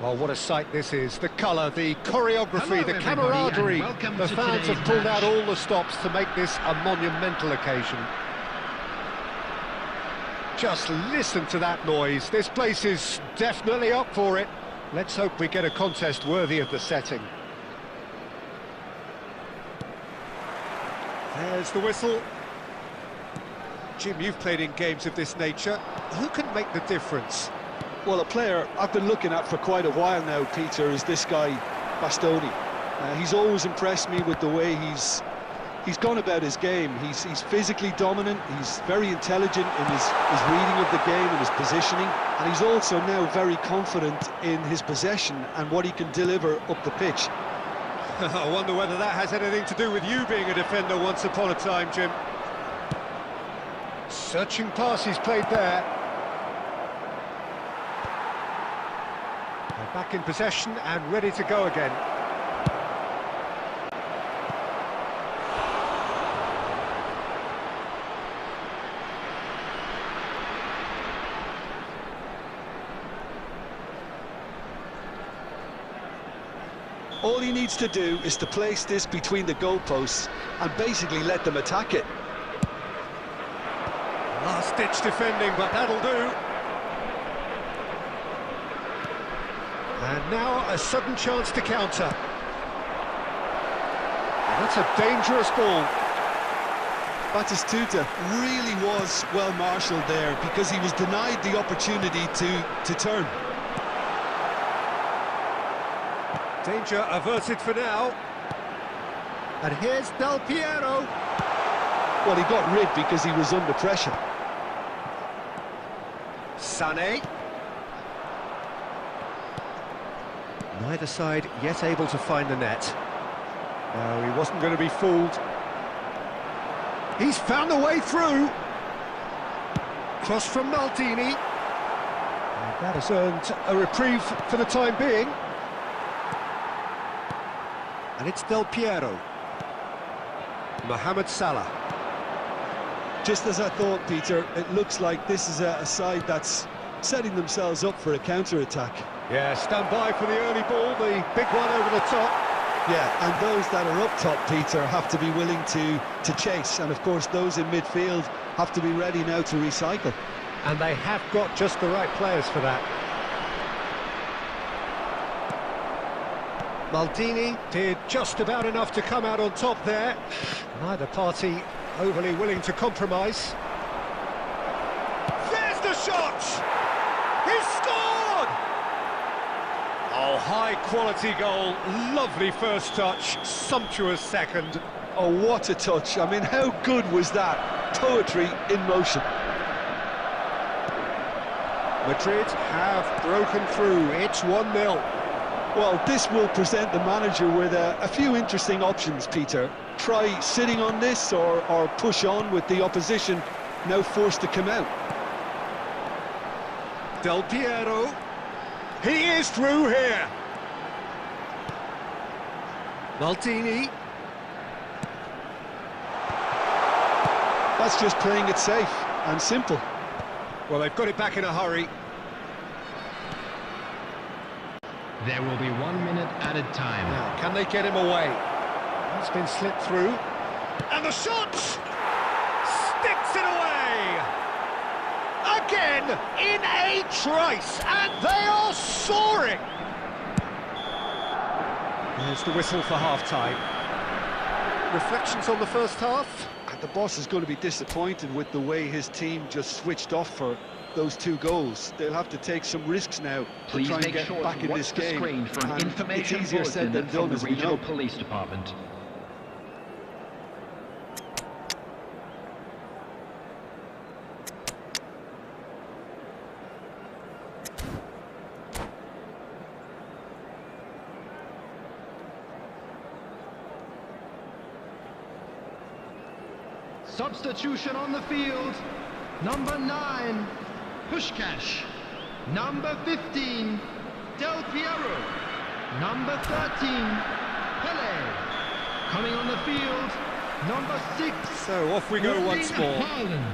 Well, what a sight this is. The colour, the choreography, the camaraderie. The fans have pulled out all the stops to make this a monumental occasion. Just listen to that noise. This place is definitely up for it. Let's hope we get a contest worthy of the setting. There's the whistle. Jim, you've played in games of this nature. Who can make the difference? Well, a player I've been looking at for quite a while now, Peter, is this guy, Bastoni. He's always impressed me with the way he's gone about his game. He's physically dominant, he's very intelligent in his reading of the game and his positioning, and he's also now very confident in his possession and what he can deliver up the pitch. I wonder whether that has anything to do with you being a defender once upon a time, Jim. Searching pass he's played there. They're back in possession and ready to go again. All he needs to do is to place this between the goalposts and basically let them attack it. Last-ditch defending, but that'll do. And now a sudden chance to counter. And that's a dangerous ball. Batistuta really was well marshalled there because he was denied the opportunity to turn. Danger averted for now. And here's Del Piero. Well, he got rid because he was under pressure. Sané. Neither side yet able to find the net. No, he wasn't going to be fooled. He's found a way through. Cross from Maldini. And that has earned a reprieve for the time being. And it's Del Piero. Mohamed Salah. Just as I thought, Peter, it looks like this is a side that's setting themselves up for a counter-attack. Yeah, stand by for the early ball, the big one over the top. Yeah, and those that are up top, Peter, have to be willing to chase. And, of course, those in midfield have to be ready now to recycle. And they have got just the right players for that. Maldini did just about enough to come out on top there. Neither party overly willing to compromise. There's the shot! He's scored! Oh, high-quality goal, lovely first touch, sumptuous second. Oh, what a touch. I mean, how good was that? Poetry in motion. Madrid have broken through, it's 1-0. Well, this will present the manager with a few interesting options, Peter. Try sitting on this or push on with the opposition now forced to come out. Del Piero, he is through here. Maldini. That's just playing it safe and simple. Well, they've got it back in a hurry. There will be 1 minute added time. Now, can they get him away? He's been slipped through. And the shot! Sticks it away! Again, in a trice, and they are soaring! There's the whistle for half-time. Reflections on the first half? And the boss is going to be disappointed with the way his team just switched off for those 2 goals. They'll have to take some risks now to try and get back in this game. Screen for an information it's easier said than done, from the as we regional know. police department. Substitution on the field. Number 9, Pushkash. Number 15, Del Piero. Number 13, Pele. Coming on the field, number 6. So off we go once more. Haaland.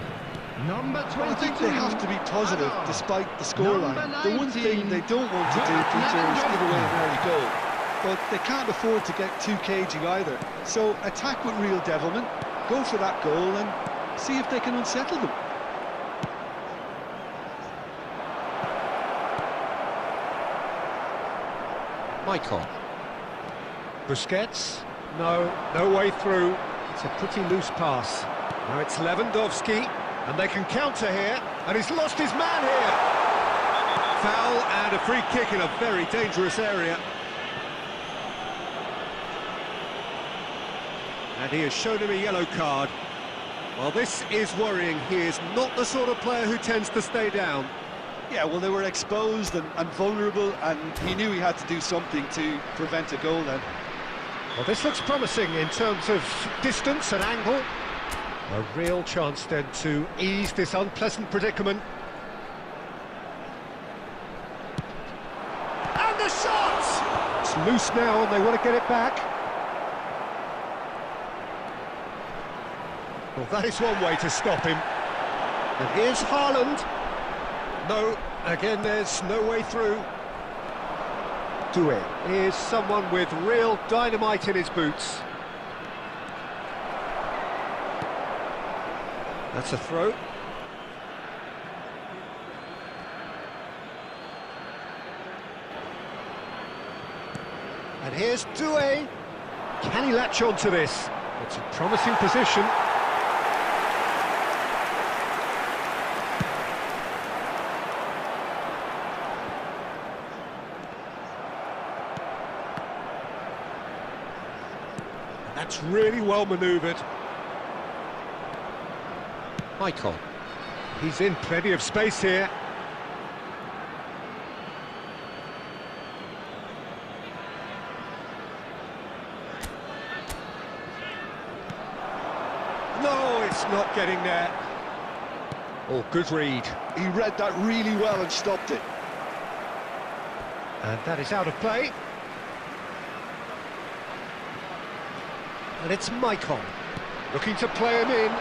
Number 22. Well, I think they have to be positive Hazard. despite the scoreline. Number The one thing they don't want to do, Peter, is give away an early goal. But they can't afford to get too cagey either. So attack with real devilment, go for that goal and see if they can unsettle them. Michael. Busquets. No way through. It's a pretty loose pass. Now it's Lewandowski, and they can counter here, and he's lost his man here. Foul and a free kick in a very dangerous area. And he has shown him a yellow card. Well, this is worrying. He is not the sort of player who tends to stay down. Yeah, well, they were exposed and vulnerable, and he knew he had to do something to prevent a goal then. Well, this looks promising in terms of distance and angle. A real chance then to ease this unpleasant predicament. And the shot! It's loose now and they want to get it back. Well, that is one way to stop him. And here's Haaland. No, again, there's no way through. Do it. Here's someone with real dynamite in his boots. That's a throw. And here's Doué. Can he latch on to this? It's a promising position. That's really well manoeuvred. Michael. He's in plenty of space here. No, it's not getting there. Oh, good read. He read that really well and stopped it. And that is out of play. And it's Michael, looking to play him in.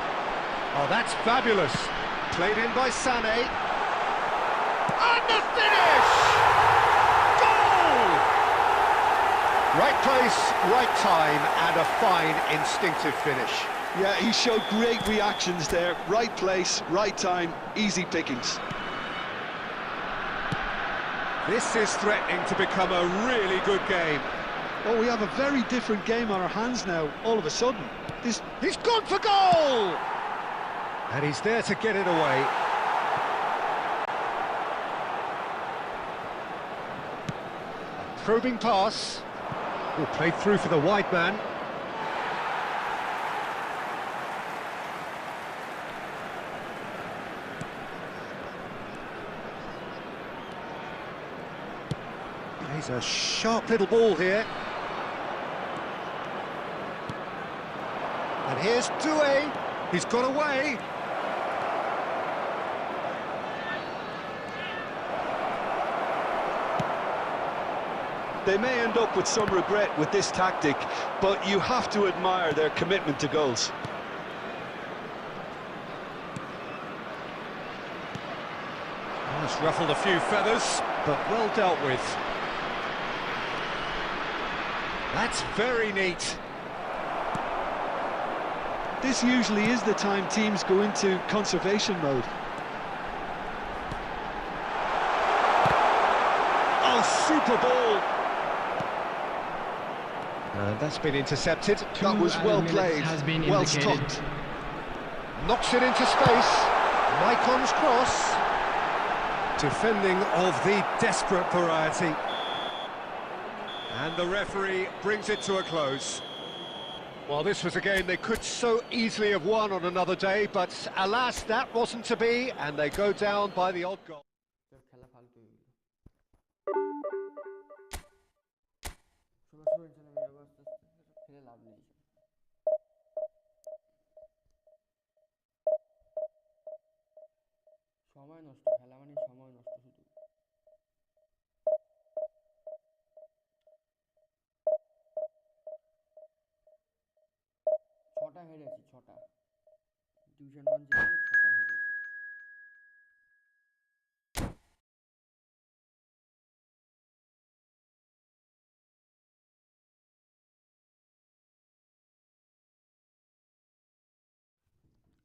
Oh, that's fabulous. Played in by Sané. And the finish! Goal! Right place, right time, and a fine instinctive finish. Yeah, he showed great reactions there. Right place, right time, easy pickings. This is threatening to become a really good game. Oh, we have a very different game on our hands now, all of a sudden. He's gone for goal! And he's there to get it away. A probing pass. Oh, played through for the wide man. He's a sharp little ball here. And here's Doué. He's got away. They may end up with some regret with this tactic, but you have to admire their commitment to goals. Oh, it's ruffled a few feathers, but well dealt with. That's very neat. This usually is the time teams go into conservation mode. Oh, super ball! And that's been intercepted. That was well played, well stopped. Knocks it into space. Maicon's cross. Defending of the desperate variety. And the referee brings it to a close. Well, this was a game they could so easily have won on another day, but alas, that wasn't to be, and they go down by the odd goal. সময় নষ্ট, খেলা মানে সময় নষ্ট শুধু। ছটা হেরেছি, ছটা ডিভিশন 1 জিতে 6টা হেরেছি।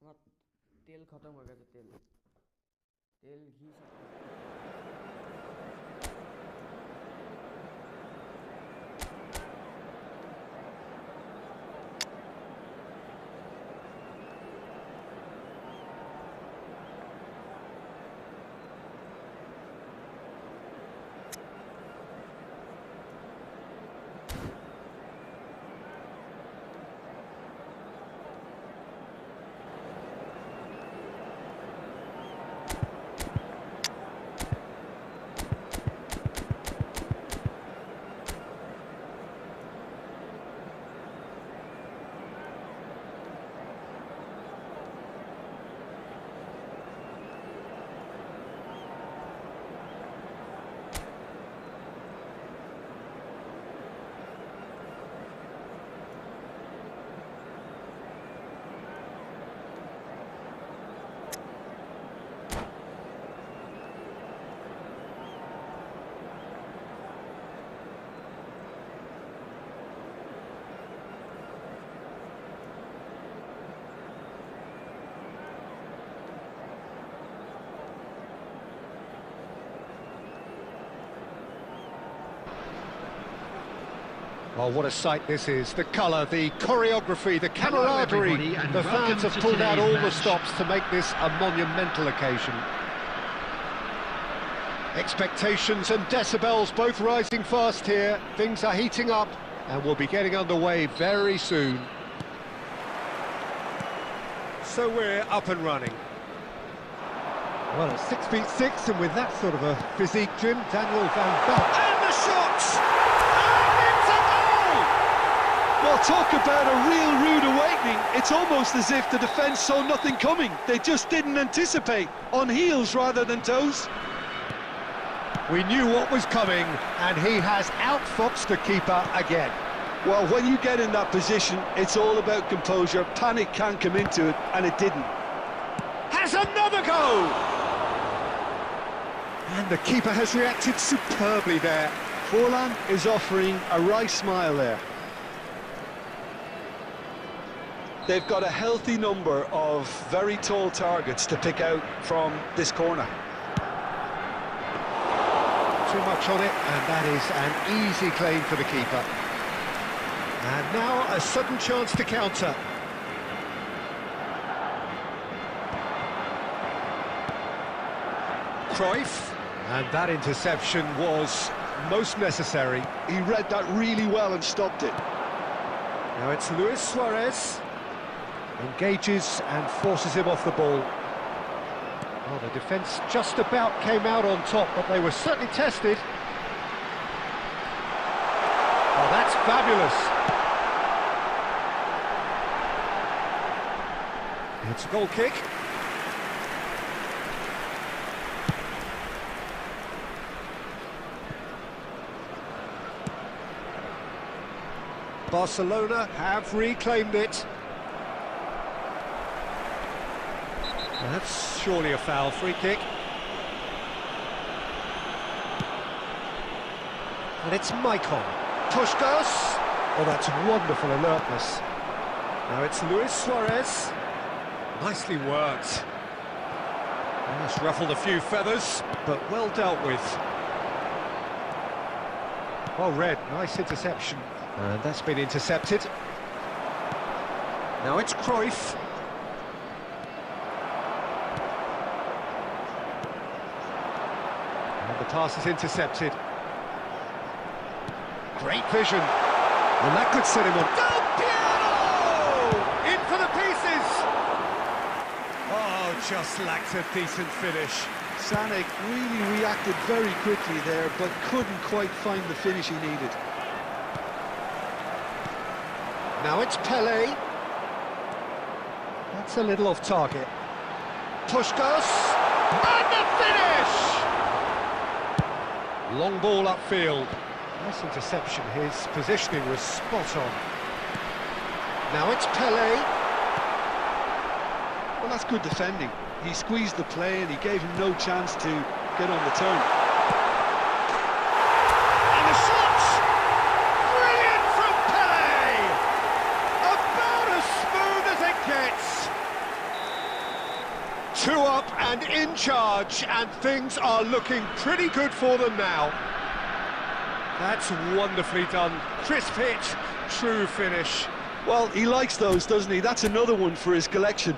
আমার তেল খতম হয়ে গেছে, তেল ঘি সব। Oh, what a sight this is. The colour, the choreography, the camaraderie. The fans have pulled out all the stops to make this a monumental occasion. Expectations and decibels both rising fast here. Things are heating up and we'll be getting underway very soon. So we're up and running. Well, at 6'6", and with that sort of a physique, Jim, Daniel Van Belt. And the shot! Well, talk about a real rude awakening. It's almost as if the defence saw nothing coming. They just didn't anticipate, on heels rather than toes. We knew what was coming, and he has outfoxed the keeper again. Well, when you get in that position, it's all about composure. Panic can't come into it, and it didn't. There's another goal! And the keeper has reacted superbly there. Forlan is offering a wry smile there. They've got a healthy number of very tall targets to pick out from this corner. Too much on it, and that is an easy claim for the keeper. And now a sudden chance to counter. Cruyff, and that interception was most necessary. He read that really well and stopped it. Now it's Luis Suarez. Engages and forces him off the ball. Oh, the defence just about came out on top, but they were certainly tested. Oh, that's fabulous. It's a goal kick. Barcelona have reclaimed it. That's surely a foul. Free kick. And it's Maicon. Puskás. Oh, that's wonderful alertness. Now it's Luis Suarez. Nicely worked. Almost ruffled a few feathers, but well dealt with. Well read. Nice interception. And that's been intercepted. Now it's Cruyff. The pass is intercepted. Great vision. And that could set him on. Del Piero! In for the pieces! Oh, just lacked a decent finish. Sanek really reacted very quickly there, but couldn't quite find the finish he needed. Now it's Pelé. That's a little off target. Puskás. And the finish! Long ball upfield. Nice interception. His positioning was spot on. Now it's Pelé. Well, that's good defending. He squeezed the play and he gave him no chance to get on the turn. And the shot! Brilliant from Pelé! About as smooth as it gets. 2 up and in charge, and things are looking pretty good for them now. That's wonderfully done. Crisp hit, true finish. Well, he likes those, doesn't he? That's another one for his collection.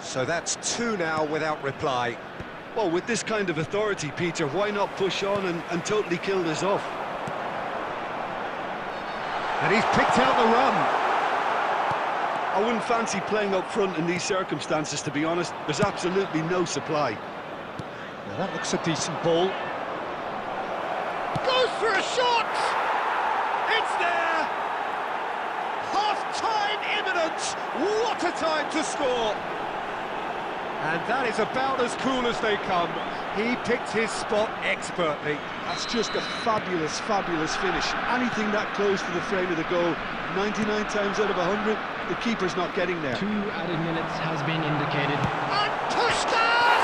So that's 2 now without reply. Well, with this kind of authority, Peter, why not push on and totally kill this off? And he's picked out the run. I wouldn't fancy playing up front in these circumstances, to be honest. There's absolutely no supply. Now that looks a decent ball. Goes for a shot! It's there! Half-time imminent! What a time to score! And that is about as cool as they come. He picked his spot expertly. That's just a fabulous, fabulous finish. Anything that close to the frame of the goal, 99 times out of 100, the keeper's not getting there. 2 added minutes has been indicated. And Puskás!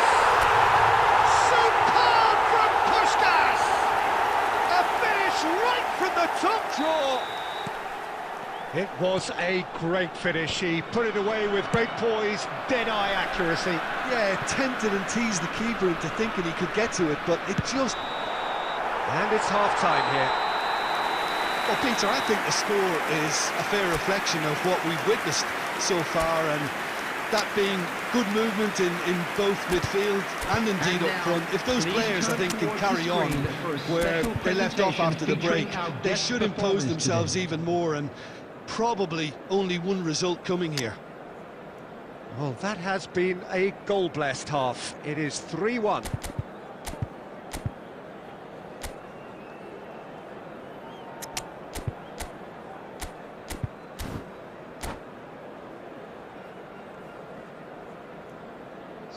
Superb from Puskás! A finish right from the top drawer. It was a great finish. He put it away with great poise, dead-eye accuracy. Yeah, tempted and teased the keeper into thinking he could get to it, but it just... And it's half-time here. Well, Peter, I think the score is a fair reflection of what we've witnessed so far, and that being good movement in both midfield and indeed up front. If those players, I think, can carry on where they left off after the break, they should impose themselves even more, and probably only one result coming here. Well, that has been a goal-blessed half. It is 3-1.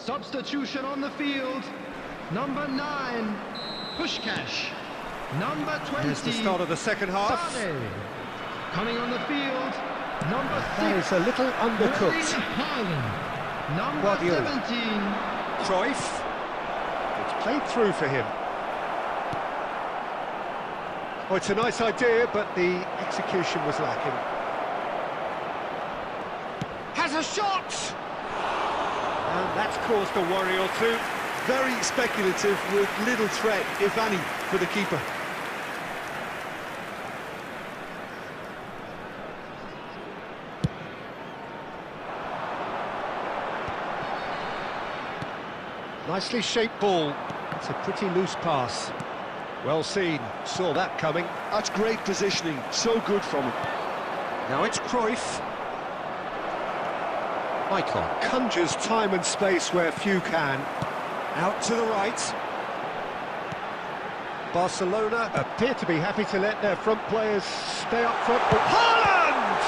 Substitution on the field. Number 9, Pushkash. Number 20. Here's the start of the second half. Sane. Coming on the field. Number 6. That is a little undercooked. Haaland. Number Guardiola. 17. Cruyff. It's played through for him. Oh, it's a nice idea, but the execution was lacking. Has a shot! And that's caused a worry or two. Very speculative with little threat, if any, for the keeper. Nicely shaped ball. It's a pretty loose pass. Well seen, saw that coming. That's great positioning, so good from him. Now it's Cruyff. Michael conjures time and space where few can. Out to the right. Barcelona appear to be happy to let their front players stay up front. But Haaland!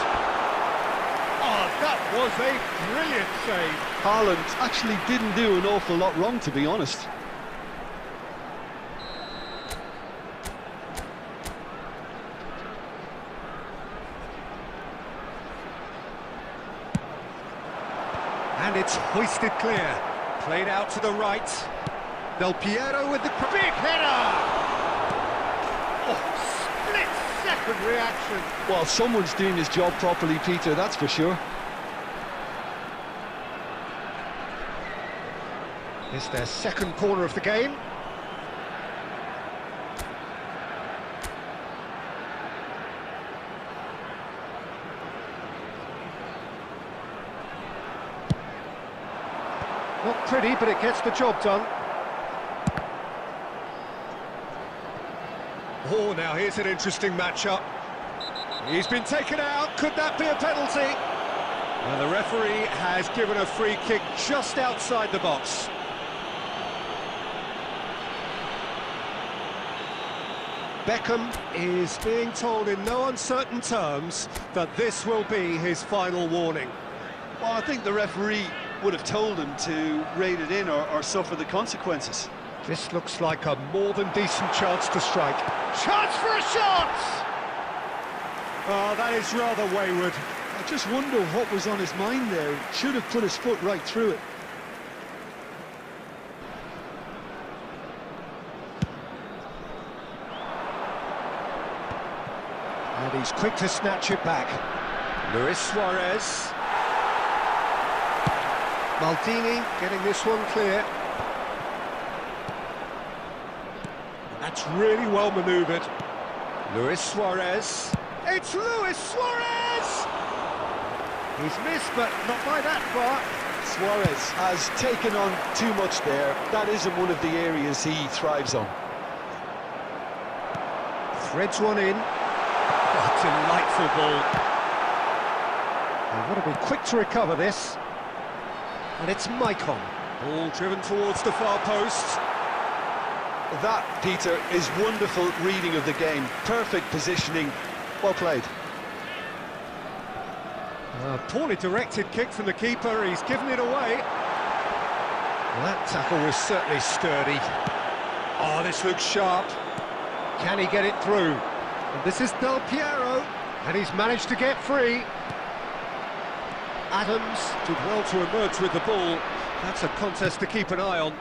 Oh, that was a brilliant save. Haaland actually didn't do an awful lot wrong, to be honest. And it's hoisted clear. Played out to the right. Del Piero with the big header! Oh, split-second reaction. Well, someone's doing his job properly, Peter, that's for sure. It's their second corner of the game. Not pretty, but it gets the job done. Oh, now here's an interesting matchup. He's been taken out. Could that be a penalty? And the referee has given a free kick just outside the box. Beckham is being told in no uncertain terms that this will be his final warning. Well, I think the referee would have told him to rein it in or suffer the consequences. This looks like a more than decent chance to strike. Chance for a shot! Oh, that is rather wayward. I just wonder what was on his mind there. Should have put his foot right through it. And he's quick to snatch it back. Luis Suarez. Maldini getting this one clear. That's really well manoeuvred. Luis Suarez. It's Luis Suarez! He's missed, but not by that far. Suarez has taken on too much there. That isn't one of the areas he thrives on. Threads one in. Oh, delightful ball. They've got to be quick to recover this. And it's Maicon. Ball driven towards the far post. That, Peter, is wonderful reading of the game. Perfect positioning. Well played. A poorly directed kick from the keeper. He's given it away. Well, that tackle was certainly sturdy. Oh, this looks sharp. Can he get it through? And this is Del Piero, and he's managed to get free. Adams did well to emerge with the ball. That's a contest to keep an eye on.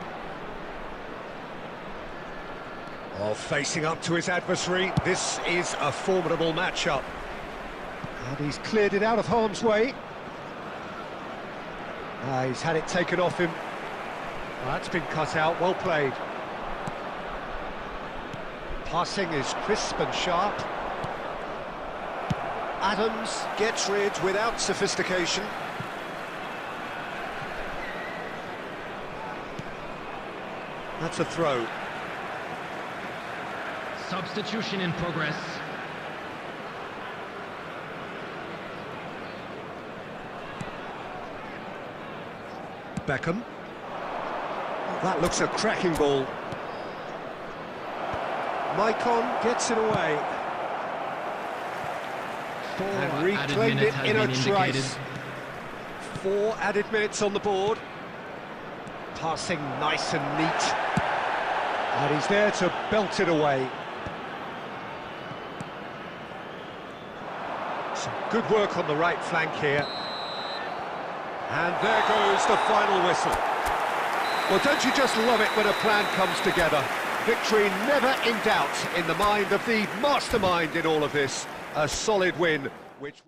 Oh, facing up to his adversary, this is a formidable matchup. And he's cleared it out of harm's way. He's had it taken off him. Well, that's been cut out, well played. Passing is crisp and sharp. Adams gets rid without sophistication. That's a throw. Substitution in progress. Beckham. That looks a cracking ball. Maicon gets it away. And reclaimed it in a trice. 4 added minutes on the board. Passing nice and neat. And he's there to belt it away. Some good work on the right flank here. And there goes the final whistle. Well, don't you just love it when a plan comes together? Victory never in doubt in the mind of the mastermind in all of this. A solid win, which...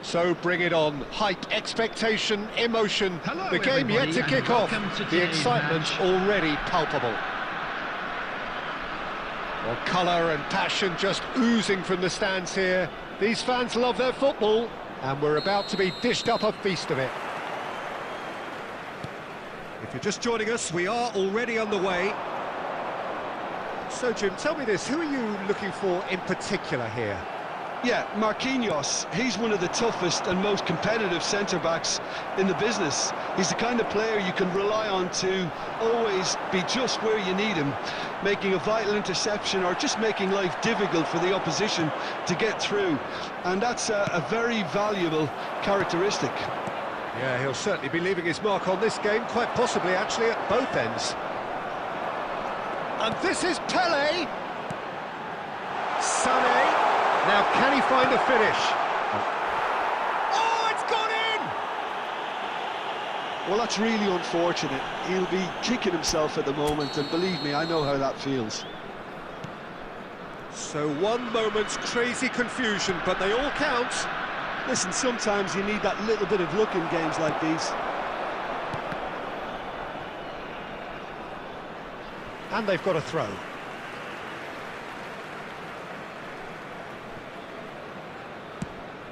So bring it on. Hype, expectation, emotion. Hello, the game yet to kick off. The excitement already palpable. Well, colour and passion just oozing from the stands here. These fans love their football, and we're about to be dished up a feast of it. If you're just joining us, we are already on the way. So, Jim, tell me this, who are you looking for in particular here? Yeah, Marquinhos, he's one of the toughest and most competitive centre-backs in the business. He's the kind of player you can rely on to always be just where you need him, making a vital interception or just making life difficult for the opposition to get through. And that's a very valuable characteristic. Yeah, he'll certainly be leaving his mark on this game, quite possibly actually at both ends. And this is Pele. Sané. Now, can he find a finish? Oh, it's gone in! Well, that's really unfortunate. He'll be kicking himself at the moment, and believe me, I know how that feels. So one moment's crazy confusion, but they all count. Listen, sometimes you need that little bit of luck in games like these. And they've got a throw.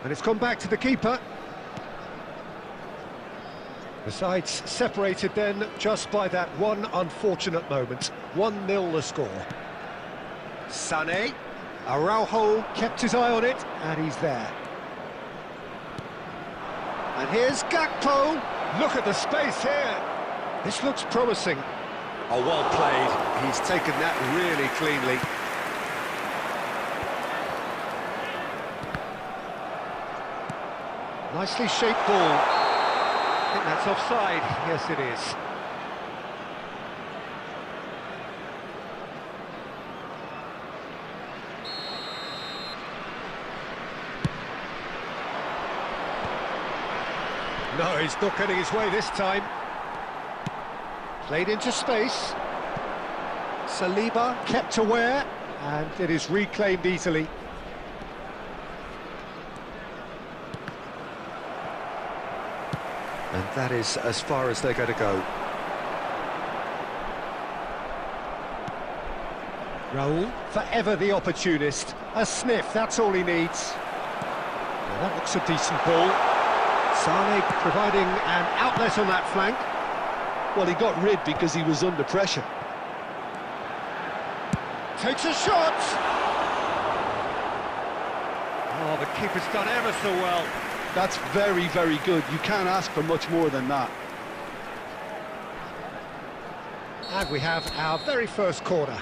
And it's gone back to the keeper. The sides separated then just by that one unfortunate moment. 1-0 the score. Sané. Araujo kept his eye on it, and he's there. And here's Gakpo. Look at the space here. This looks promising. Oh, well played. He's taken that really cleanly. Nicely shaped ball. I think that's offside. Yes, it is. No, he's not getting his way this time. Played into space. Saliba kept aware, and it is reclaimed easily. And that is as far as they're going to go. Raul, forever the opportunist. A sniff, that's all he needs. Well, that looks a decent ball. Sané providing an outlet on that flank. Well, he got rid because he was under pressure. Takes a shot! Oh, the keeper's done ever so well. That's very, very good. You can't ask for much more than that. And we have our very first corner.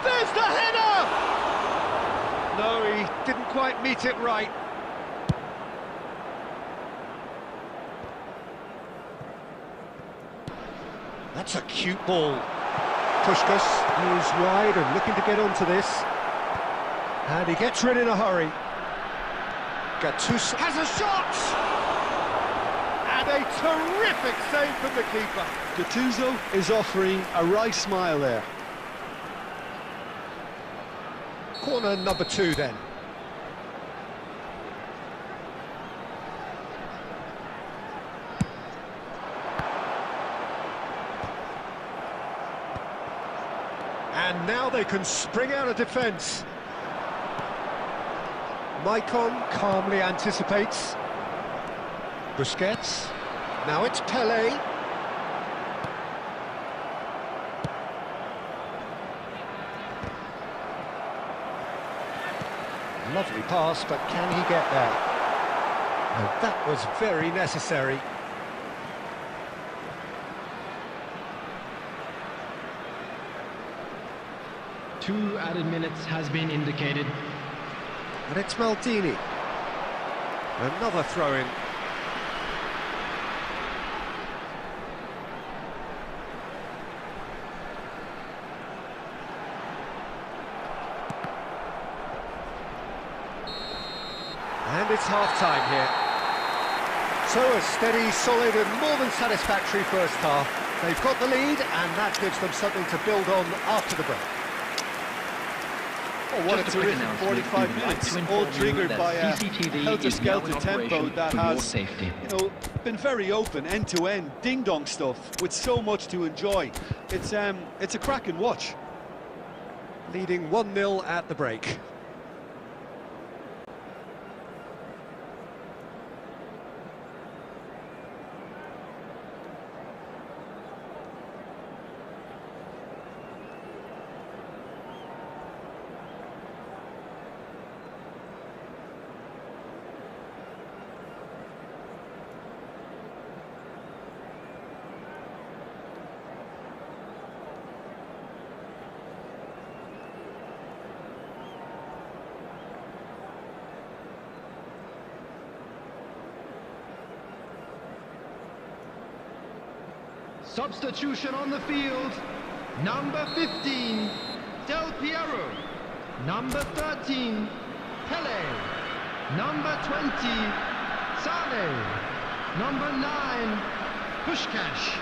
There's the header! No, he didn't quite meet it right. That's a cute ball. Puskás moves wide and looking to get onto this. And he gets rid in a hurry. Gattuso has a shot! And a terrific save from the keeper. Gattuso is offering a wry smile there. Corner number 2 then. And now they can spring out of defence. Maicon calmly anticipates. Busquets. Now it's Pelé. Lovely pass, but can he get there? And that was very necessary. Two added minutes has been indicated. And it's Maldini. Another throw-in. And it's half-time here. So a steady, solid and more than satisfactory first half. They've got the lead and that gives them something to build on after the break. Oh, what a terrific 45 minutes, all triggered by a helter-skelter tempo that has, been very open, end-to-end, ding-dong stuff, with so much to enjoy. It's a cracking watch. Leading 1-0 at the break. Substitution on the field. Number 15, Del Piero. Number 13, Pelé. Number 20, Sane. Number 9, Puskás.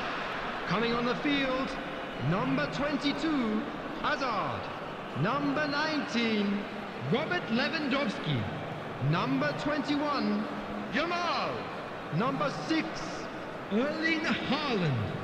Coming on the field, number 22, Hazard. Number 19, Robert Lewandowski. Number 21, Yamal. Number 6, Erling Haaland.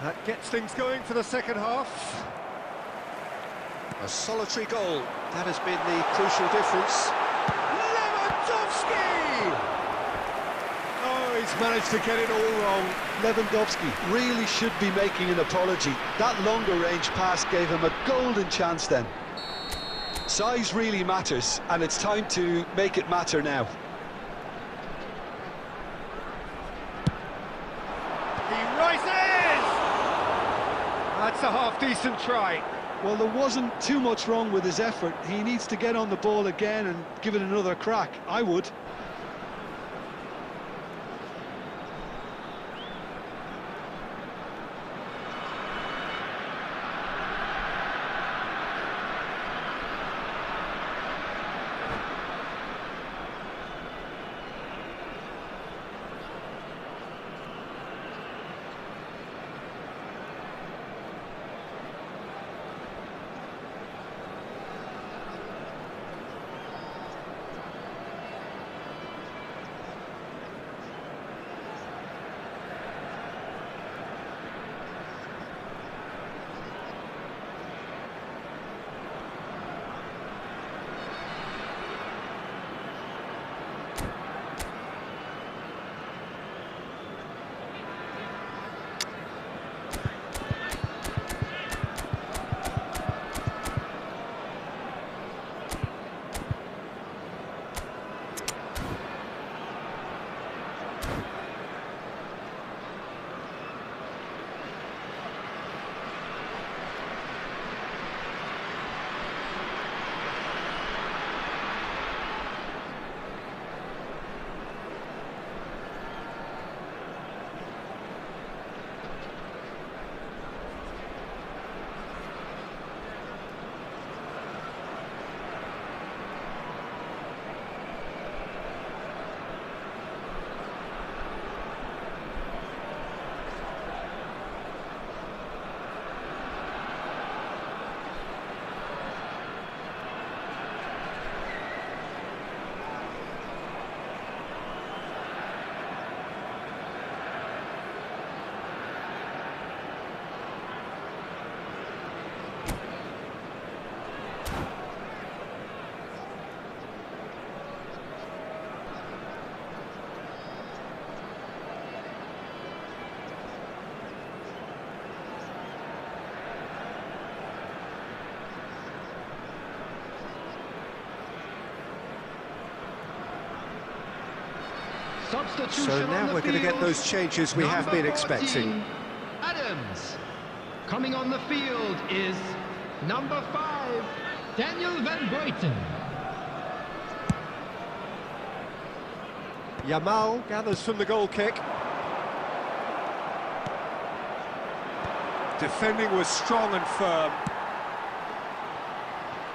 That gets things going for the second half. A solitary goal. That has been the crucial difference. Lewandowski! Oh, he's managed to get it all wrong. Lewandowski really should be making an apology. That longer range pass gave him a golden chance then. Size really matters, and it's time to make it matter now. He rises! That's a half-decent try. Well, there wasn't too much wrong with his effort. He needs to get on the ball again and give it another crack. I would. Substitution So on now the we're going to get field. those changes we have Number been 14, expecting. Adams. Coming on the field is number 5, Daniel Van Buiten. Yamal gathers from the goal kick. Defending was strong and firm.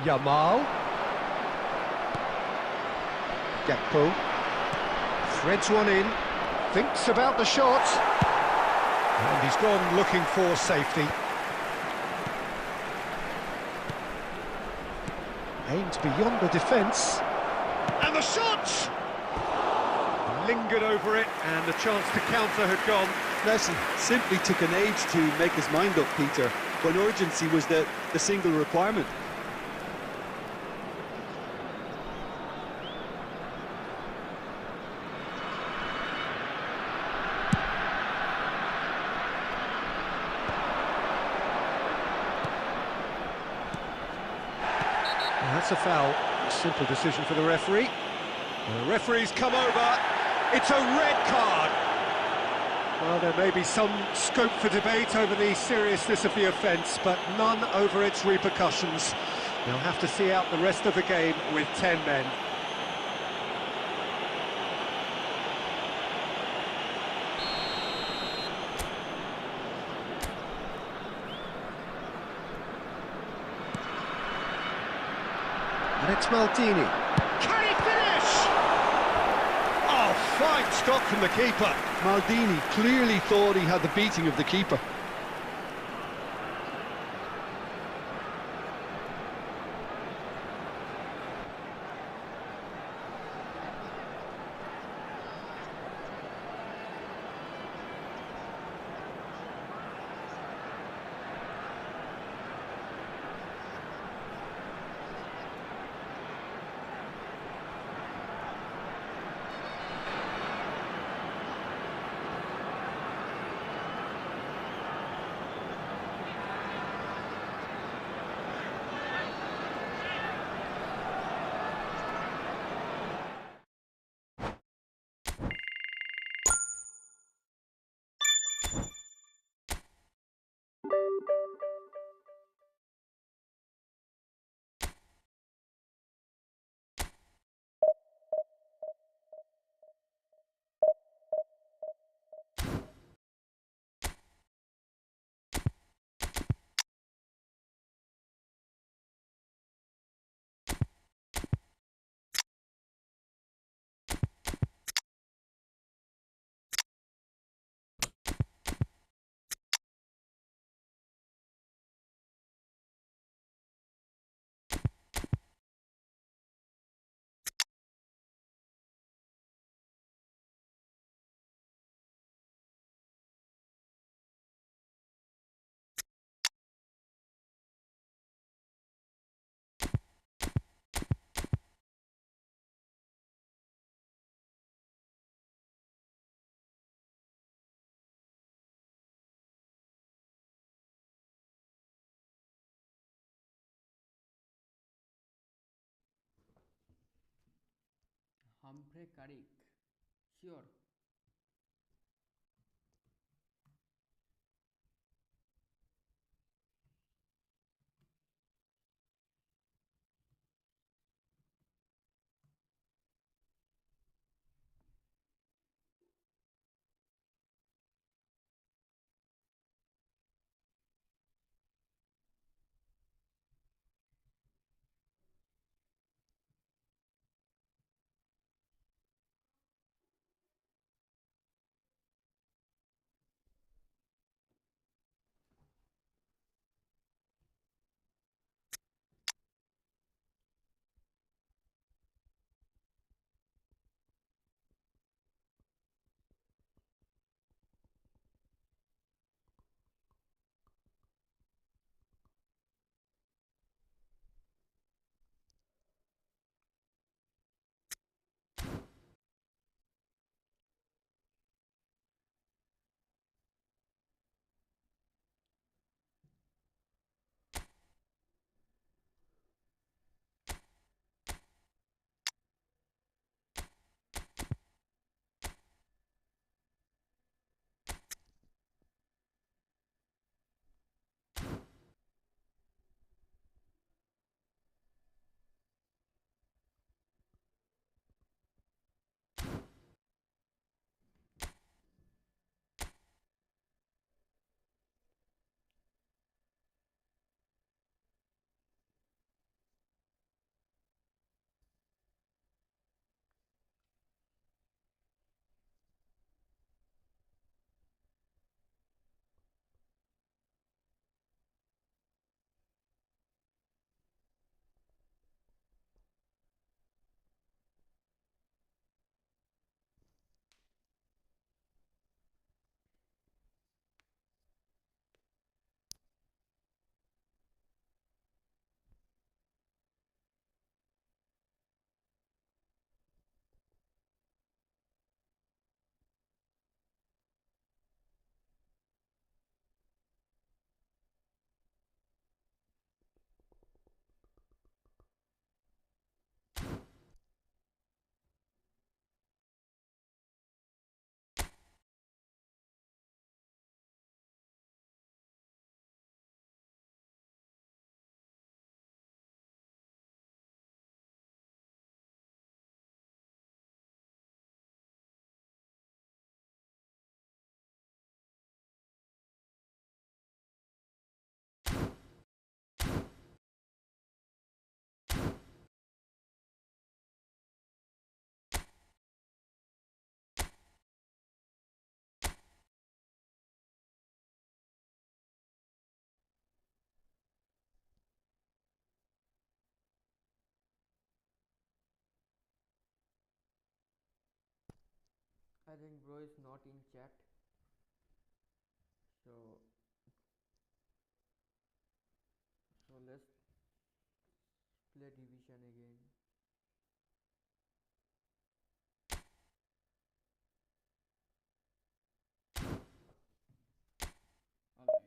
Yamal. Gakpo. Threads one in. Thinks about the shot. And he's gone looking for safety. Aimed beyond the defence. And the shot! Lingered over it, and the chance to counter had gone. Listen, simply took an age to make his mind up, Peter, when urgency was the single requirement. That's a foul. A simple decision for the referee. The referee's come over. It's a red card. Well, there may be some scope for debate over the seriousness of the offence, but none over its repercussions. They'll have to see out the rest of the game with 10 men. And it's Maldini. Can he finish? Oh, fine stop from the keeper. Maldini clearly thought he had the beating of the keeper. Humphrey Carrick. Sure. think bro is not in chat. So let's play division again. Alright.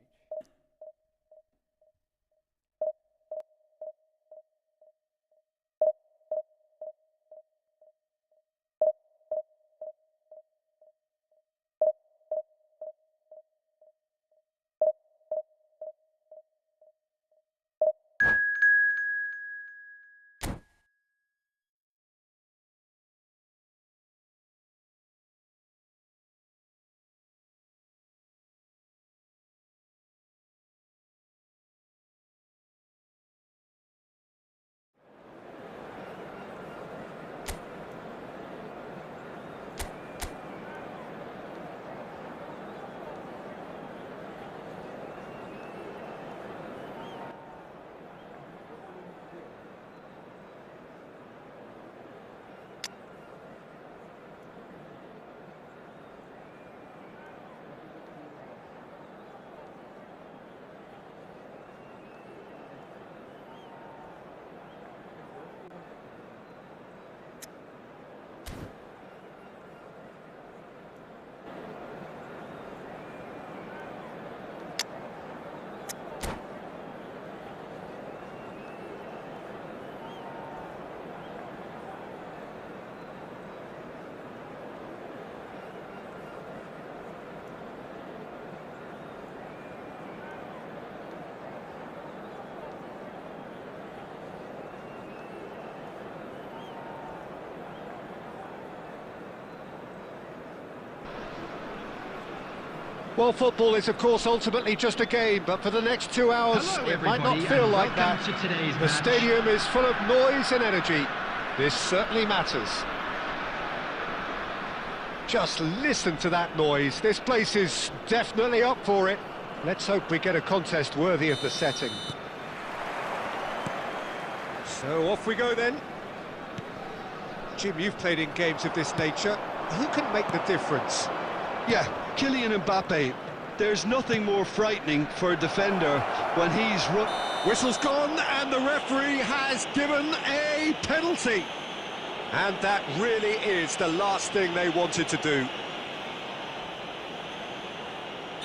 Well, football is, of course, ultimately just a game, but for the next 2 hours, Hello, it might not everybody, feel and like that. welcome to today's The match. stadium is full of noise and energy. This certainly matters. Just listen to that noise. This place is definitely up for it. Let's hope we get a contest worthy of the setting. So off we go then. Jim, you've played in games of this nature. Who can make the difference? Yeah, Kylian Mbappe. There's nothing more frightening for a defender when he's run. Whistle's gone and the referee has given a penalty. And that really is the last thing they wanted to do.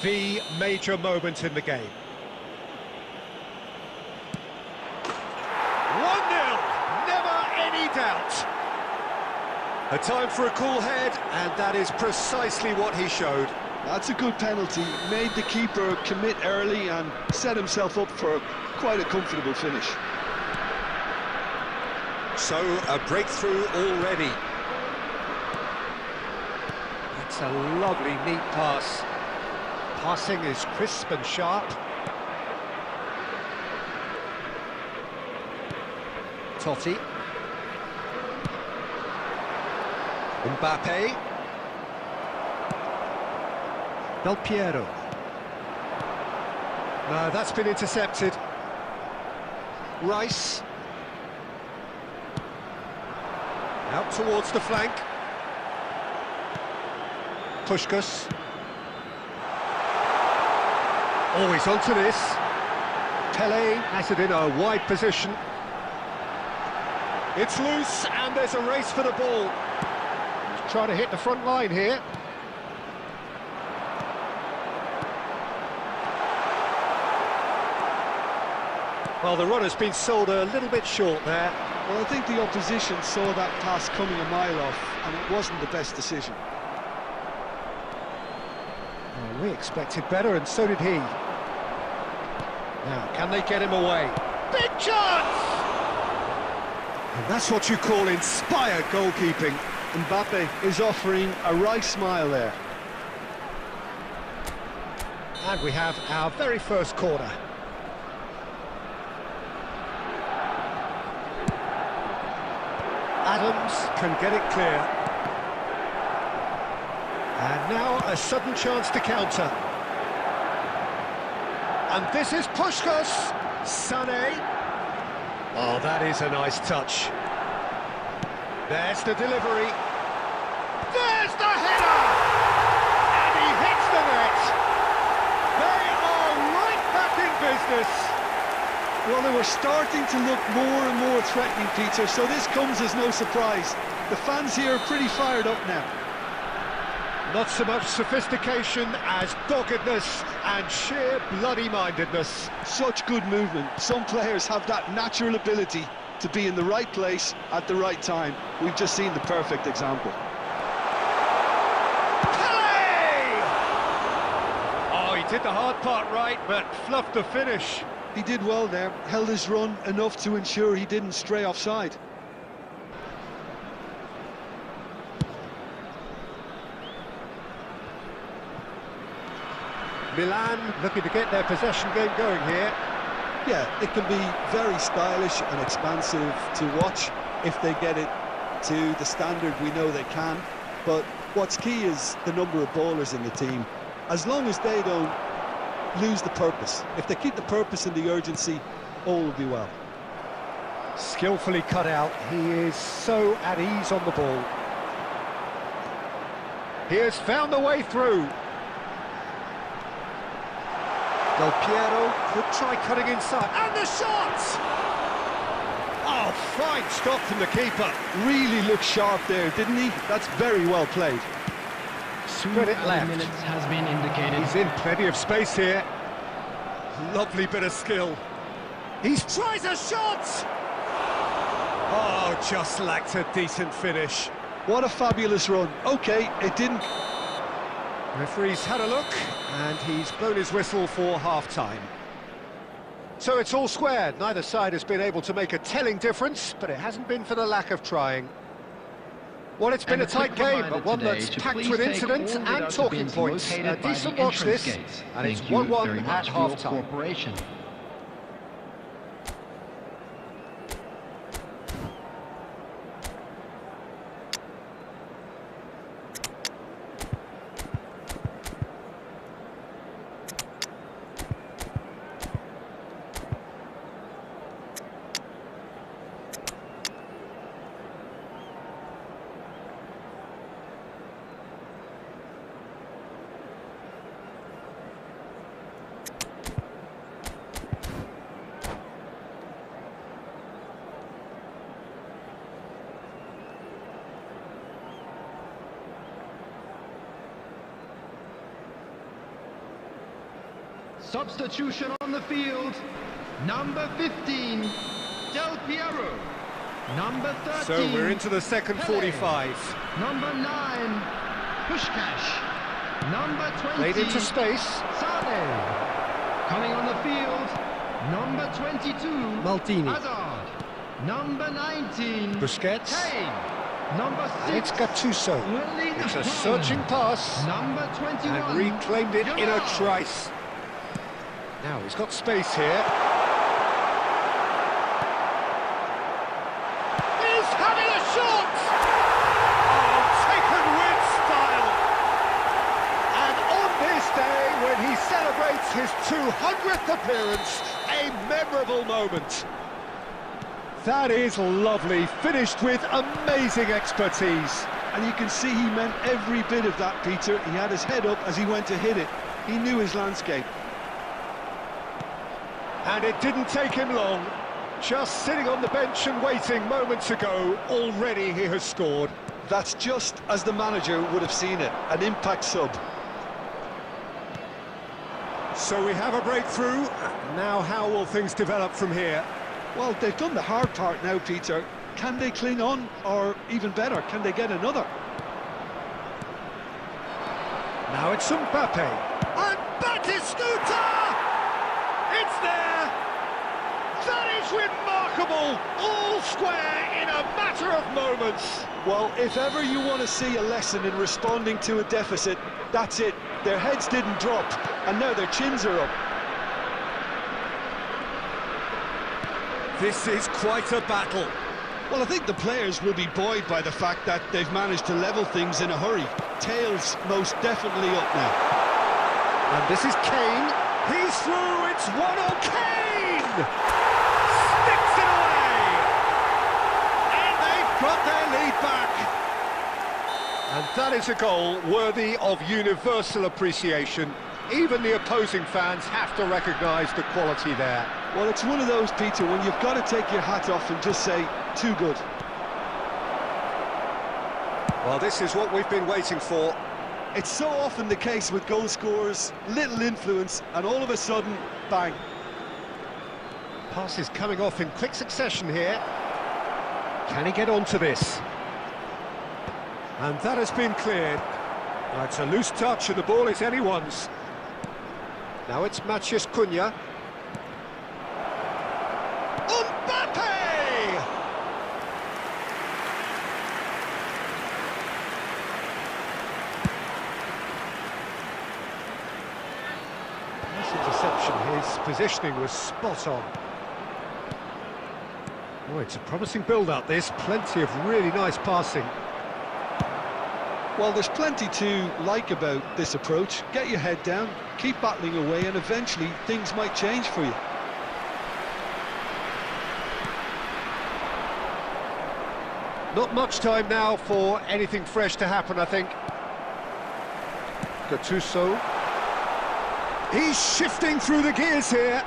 The major moment in the game. 1-0, never any doubt. A time for a cool head, and that is precisely what he showed. That's a good penalty. Made the keeper commit early and set himself up for quite a comfortable finish. So, a breakthrough already. That's a lovely, neat pass. Passing is crisp and sharp. Totti. Mbappe. Del Piero. No, that's been intercepted. Rice. Out towards the flank. Puskás. Oh, he's onto this. Pelé has it in a wide position. It's loose, and there's a race for the ball. He's trying to hit the front line here. Well, the runner's been sold a little bit short there. Well, I think the opposition saw that pass coming a mile off, and it wasn't the best decision. Well, we expected better, and so did he. Now, can they get him away? Big chance! And that's what you call inspired goalkeeping. Mbappe is offering a right smile there. And we have our very first corner. Adams can get it clear. And now a sudden chance to counter. And this is Puskás. Sané. Oh, that is a nice touch. There's the delivery. There's the header! business. Well, they were starting to look more and more threatening, Peter, so this comes as no surprise. The fans here are pretty fired up now. Not so much sophistication as doggedness and sheer bloody-mindedness. Such good movement. Some players have that natural ability to be in the right place at the right time. We've just seen the perfect example. Oh, he did the hard part right, but fluffed the finish. He did well there, held his run enough to ensure he didn't stray offside. Milan looking to get their possession game going here. Yeah, it can be very stylish and expansive to watch if they get it to the standard we know they can. But what's key is the number of ballers in the team. As long as they don't lose the purpose, if they keep the purpose and the urgency, all will be well. Skillfully cut out, he is so at ease on the ball. He has found the way through. Del Piero could try cutting inside, and the shot! Oh, fine stop from the keeper. Really looked sharp there, didn't he? That's very well played. Spread it left. Minutes has been indicated. He's in plenty of space here. Lovely bit of skill. He tries a shot! Oh, just lacked a decent finish. What a fabulous run. Okay, it didn't... Referee's had a look, and he's blown his whistle for half-time. So it's all square. Neither side has been able to make a telling difference, but it hasn't been for the lack of trying. Well, it's been a tight game, but one that's packed with incidents and talking points. A decent watch this, and it's 1-1 at half-time. Substitution on the field. Number 15, Del Piero. Number 13. So we're into the second 45. Number 9, Pushkash. Number 20, Played into space. Sane. Coming on the field, number 22, Maldini. Hazard. Number 19, Busquets. Kane. Number 6, It's Gattuso. It's a searching pass. Number 21, And reclaimed it in a trice. Now he's got space here. He's having a shot! Oh, taken with style. And on this day, when he celebrates his 200th appearance, a memorable moment. That is lovely, finished with amazing expertise. And you can see he meant every bit of that, Peter. He had his head up as he went to hit it. He knew his landscape. And it didn't take him long. Just sitting on the bench and waiting moments ago, already he has scored. That's just as the manager would have seen it, an impact sub. So we have a breakthrough. Now how will things develop from here? Well, they've done the hard part now, Peter. Can they cling on, or even better, can they get another? Now it's Mbappe. And Batistuta! It's there! That is remarkable! All square in a matter of moments. Well, if ever you want to see a lesson in responding to a deficit, that's it. Their heads didn't drop, and now their chins are up. This is quite a battle. Well, I think the players will be buoyed by the fact that they've managed to level things in a hurry. Tails most definitely up now. And this is Kane. He's through, it's 1-0, Kane! Sticks it away! And they've got their lead back. And that is a goal worthy of universal appreciation. Even the opposing fans have to recognise the quality there. Well, it's one of those, Peter, when you've got to take your hat off and just say, too good. Well, this is what we've been waiting for. It's so often the case with goal scorers, little influence, and all of a sudden, bang. Passes coming off in quick succession here. Can he get onto this? And that has been cleared. Now it's a loose touch and the ball is anyone's. Now it's Matheus Cunha. Mbappe! Nice interception, his positioning was spot on. Oh, it's a promising build-up this, plenty of really nice passing. Well, there's plenty to like about this approach. Get your head down, keep battling away, and eventually things might change for you. Not much time now for anything fresh to happen, I think. Gattuso. He's shifting through the gears here.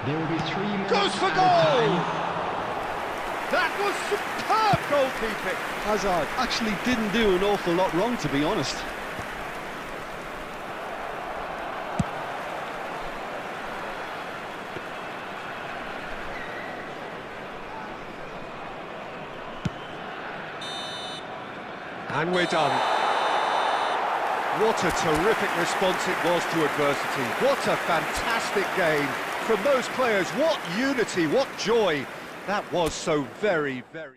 There will be 3 minutes. Goes for goal! That was superb goalkeeping. Hazard actually didn't do an awful lot wrong, to be honest. And we're done. What a terrific response it was to adversity. What a fantastic game from those players. What unity, what joy. That was so very, very...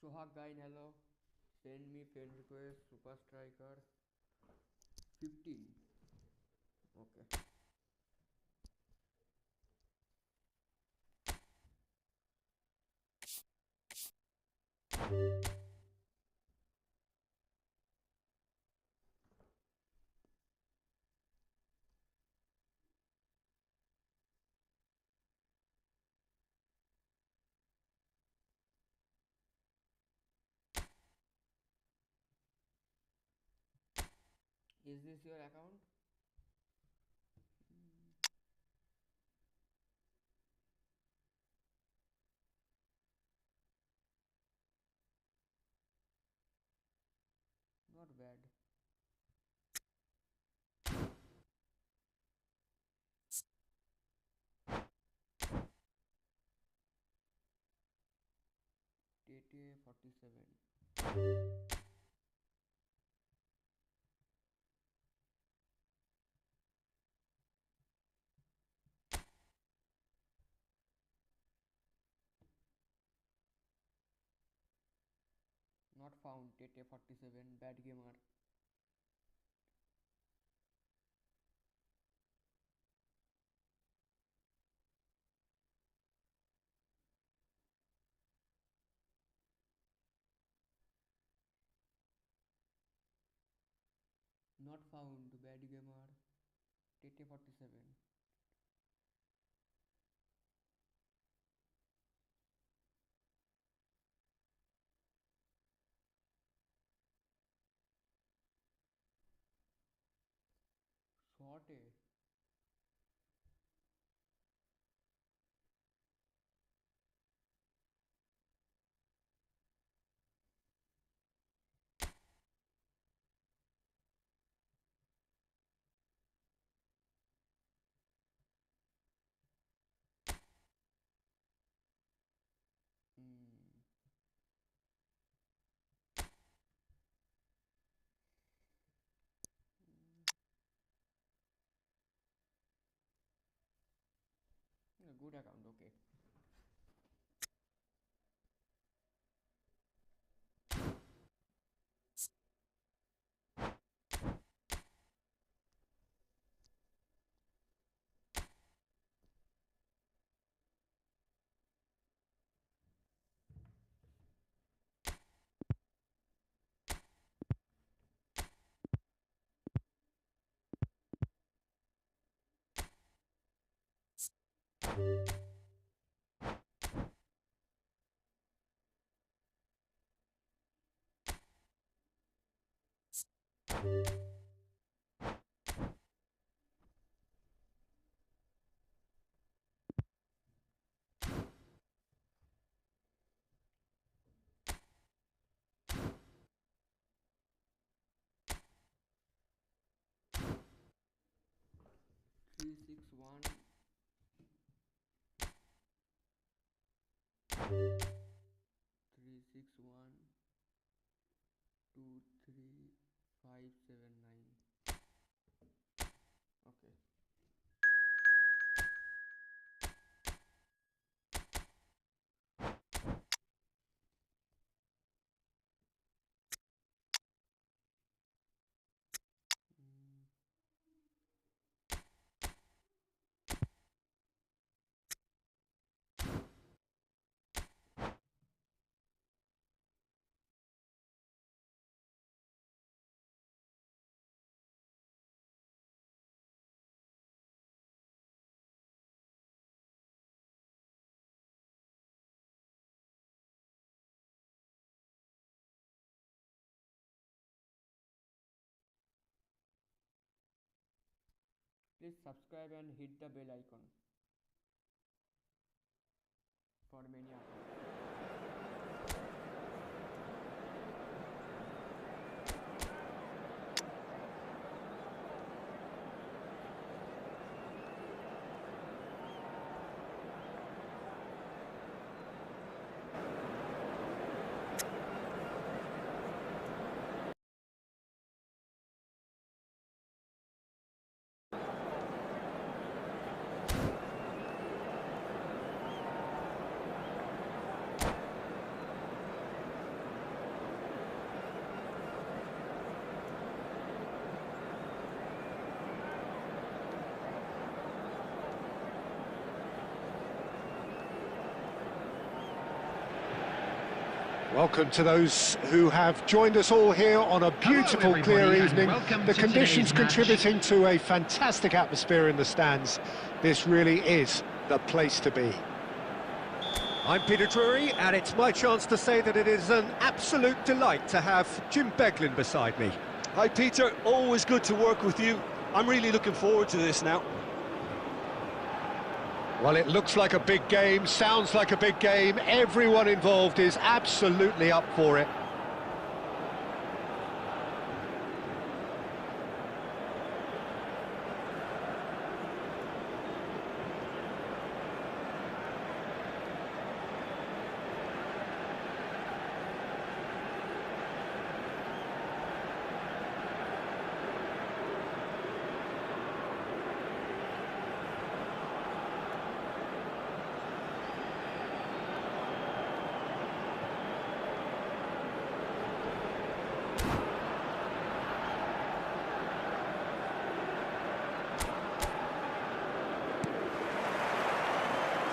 Sohag Gain, hello. Send me friend request, Super Striker 15. Okay. Is this your account? Not bad. TTA 47. Not found. Tete 47. Bad gamer. Not found. Bad gamer. Tete 47. Sorte. Hmm. A good account. Okay. Three six one. 361 23579. Okay. Mm. Please subscribe and hit the bell icon for many updates. Welcome to those who have joined us all here on a beautiful, clear evening. The conditions contributing to a fantastic atmosphere in the stands. This really is the place to be. I'm Peter Drury, and it's my chance to say that it is an absolute delight to have Jim Beglin beside me. Hi Peter, always good to work with you. I'm really looking forward to this now. Well, it looks like a big game, sounds like a big game. Everyone involved is absolutely up for it.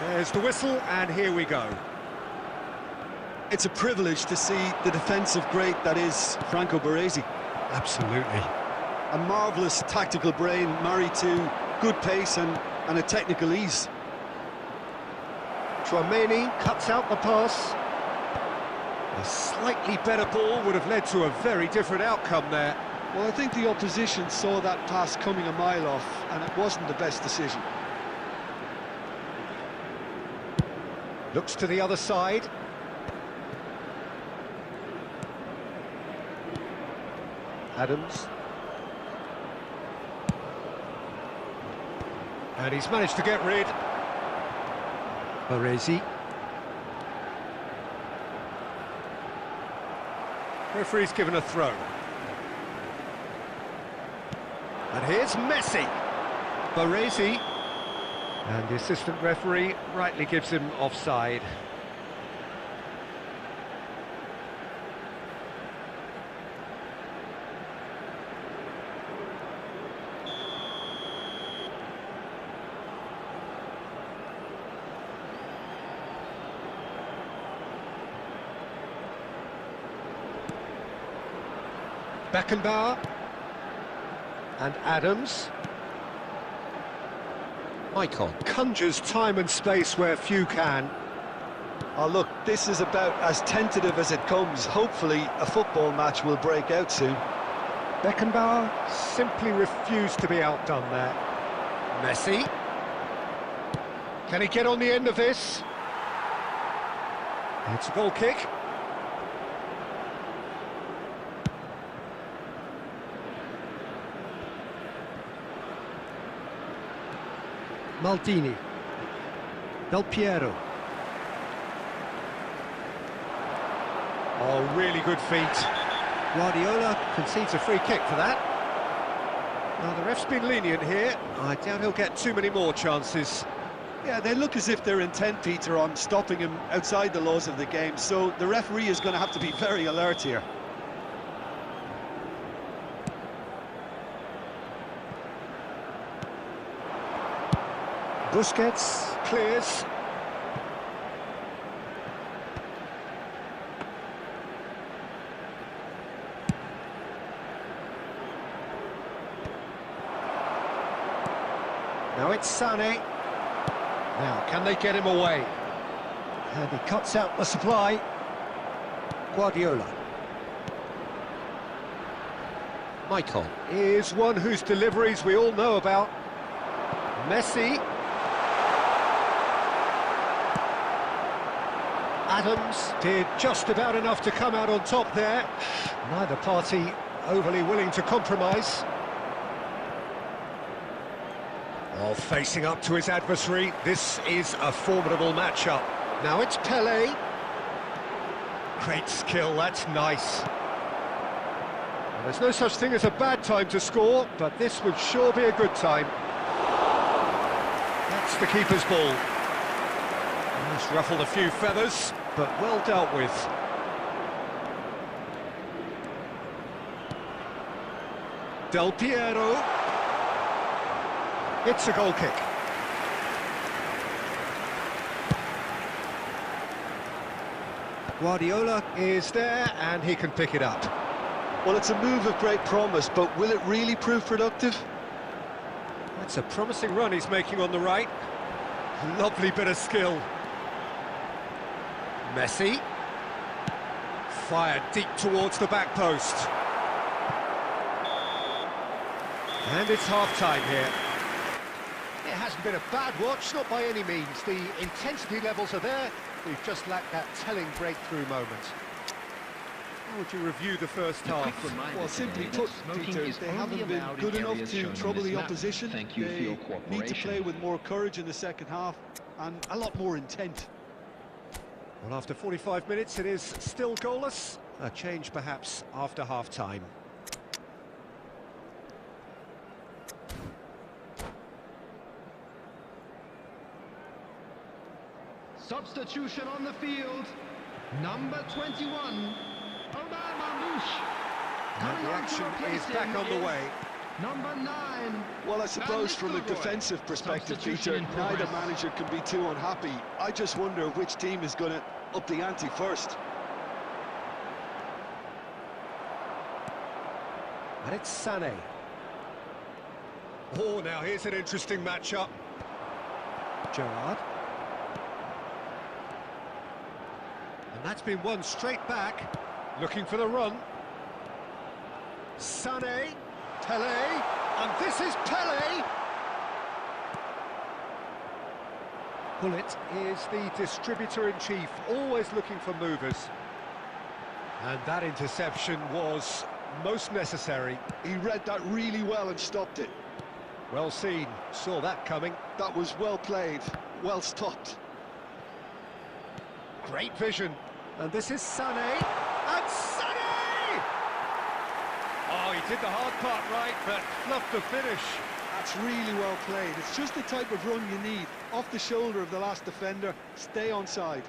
There's the whistle, and here we go. It's a privilege to see the defensive great that is Franco Baresi. Absolutely. A marvellous tactical brain married to good pace and a technical ease. Tchouameni cuts out the pass. A slightly better ball would have led to a very different outcome there. Well, I think the opposition saw that pass coming a mile off, and it wasn't the best decision. Looks to the other side. Adams. And he's managed to get rid. Baresi. Referee's given a throw. And here's Messi. Baresi. And the assistant referee rightly gives him offside. Beckenbauer. And Adams. Michael conjures time and space where few can. Oh, look, this is about as tentative as it comes. Hopefully, a football match will break out soon. Beckenbauer simply refused to be outdone there. Messi. Can he get on the end of this? It's a goal kick. Maldini. Del Piero. Oh, really good feet. Guardiola concedes a free kick for that. Now, the ref's been lenient here. I doubt he'll get too many more chances. Yeah, they look as if they're intent, Peter, on stopping him outside the laws of the game, so the referee is going to have to be very alert here. Busquets clears. Now it's Sané. Now, can they get him away? And he cuts out the supply. Guardiola. Michael is one whose deliveries we all know about. Messi. Adams did just about enough to come out on top there. Neither party overly willing to compromise. While facing up to his adversary, this is a formidable matchup. Now it's Pelé. Great skill, that's nice. Well, there's no such thing as a bad time to score, but this would sure be a good time. That's the keeper's ball. It's ruffled a few feathers, but well dealt with. Del Piero. It's a goal kick. Guardiola is there, and he can pick it up. Well, it's a move of great promise, but will it really prove productive? That's a promising run he's making on the right. Lovely bit of skill. Messi. Fired deep towards the back post. And it's half-time here. It hasn't been a bad watch, not by any means. The intensity levels are there. We've just lacked that telling breakthrough moment. How would you review the first half? Well, simply put, Peter, they haven't been good enough to trouble the opposition. They need to play with more courage in the second half and a lot more intent. Well, after 45 minutes, it is still goalless. A change, perhaps, after half-time. Substitution on the field. Number 21, Omar Mamouche. And the action is back on the way. Number 9. Well, I suppose Van from a Nistelrooy. defensive perspective, Substitution Peter, in neither progress. manager can be too unhappy. I just wonder which team is going to up the ante first. And it's Sané. Oh, now here's an interesting matchup. Gerrard. And that's been won straight back. Looking for the run. Sané. Pelé. And this is Pelé. Bullet is the distributor-in-chief, always looking for movers. And that interception was most necessary. He read that really well and stopped it. Well seen, saw that coming. That was well played, well stopped. Great vision. And this is Sané. And Sané! Oh, he did the hard part right, but fluffed the finish. That's really well played. It's just the type of run you need. Off the shoulder of the last defender, stay onside.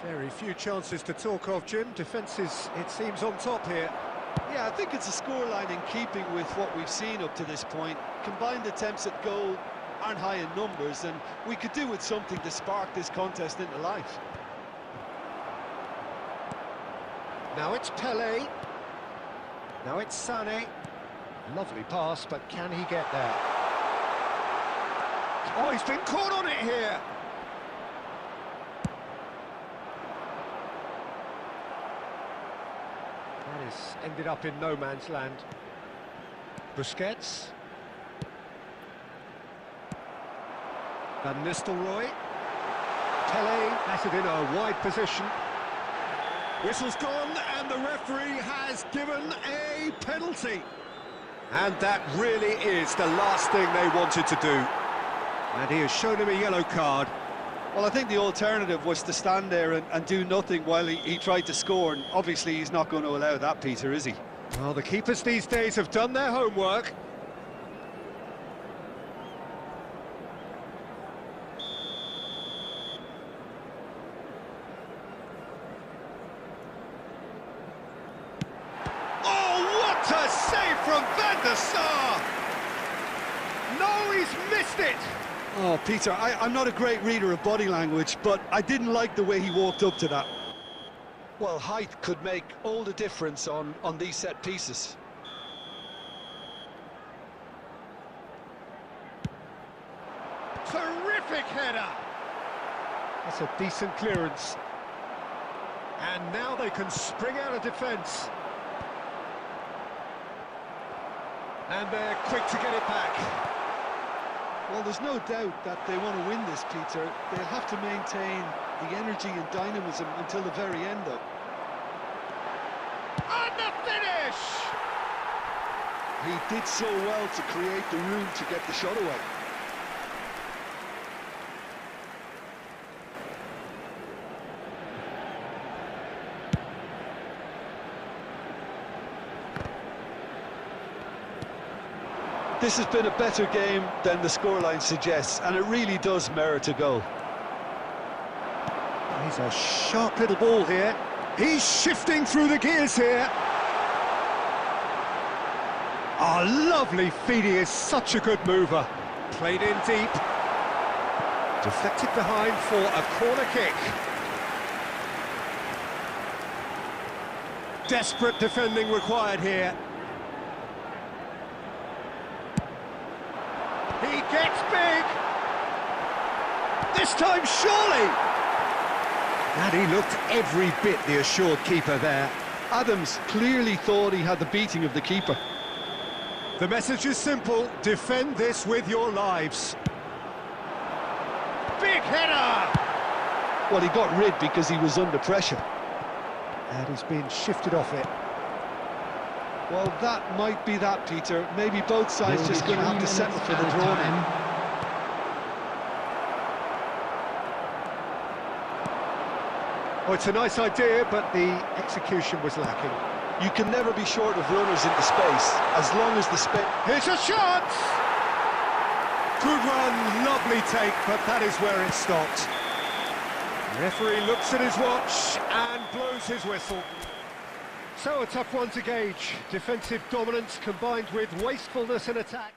Very few chances to talk of, Jim. Defence is, it seems, on top here. Yeah, I think it's a scoreline in keeping with what we've seen up to this point. Combined attempts at goal aren't high in numbers, and we could do with something to spark this contest into life. Now it's Pelé. Now it's Sané. Lovely pass, but can he get there? Oh, he's been caught on it here. That has ended up in no man's land. Busquets. Van Nistelrooy. Pelé batted in a wide position. Whistle's gone, and the referee has given a penalty. And that really is the last thing they wanted to do. And he has shown him a yellow card. Well, I think the alternative was to stand there and do nothing while he tried to score, and obviously he's not going to allow that, Peter, is he? Well, the keepers these days have done their homework. A save from Van der Sar! No, he's missed it! Oh, Peter, I'm not a great reader of body language, but I didn't like the way he walked up to that. Well, height could make all the difference on these set pieces. Terrific header! That's a decent clearance. And now they can spring out of defence. And they're quick to get it back. Well, there's no doubt that they want to win this, Peter. They'll have to maintain the energy and dynamism until the very end, though. And the finish! He did so well to create the room to get the shot away. This has been a better game than the scoreline suggests, and it really does merit a goal. He's a sharp little ball here. He's shifting through the gears here. Oh, lovely feed. He is such a good mover. Played in deep. Deflected behind for a corner kick. Desperate defending required here. He gets big! This time, surely! And he looked every bit the assured keeper there. Adams clearly thought he had the beating of the keeper. The message is simple, defend this with your lives. Big header! Well, he got rid because he was under pressure. And he's been shifted off it. Well, that might be that, Peter. Maybe both sides just going to have to settle for the draw now. Oh, it's a nice idea, but the execution was lacking. You can never be short of runners into space, as long as the space... Here's a shot! Good run, lovely take, but that is where it stopped. Referee looks at his watch and blows his whistle. So a tough one to gauge. Defensive dominance combined with wastefulness in attack.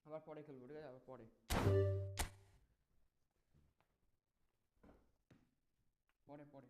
আবার পরে খেলবো, ঠিক আছে? আবার পরে পরে পরে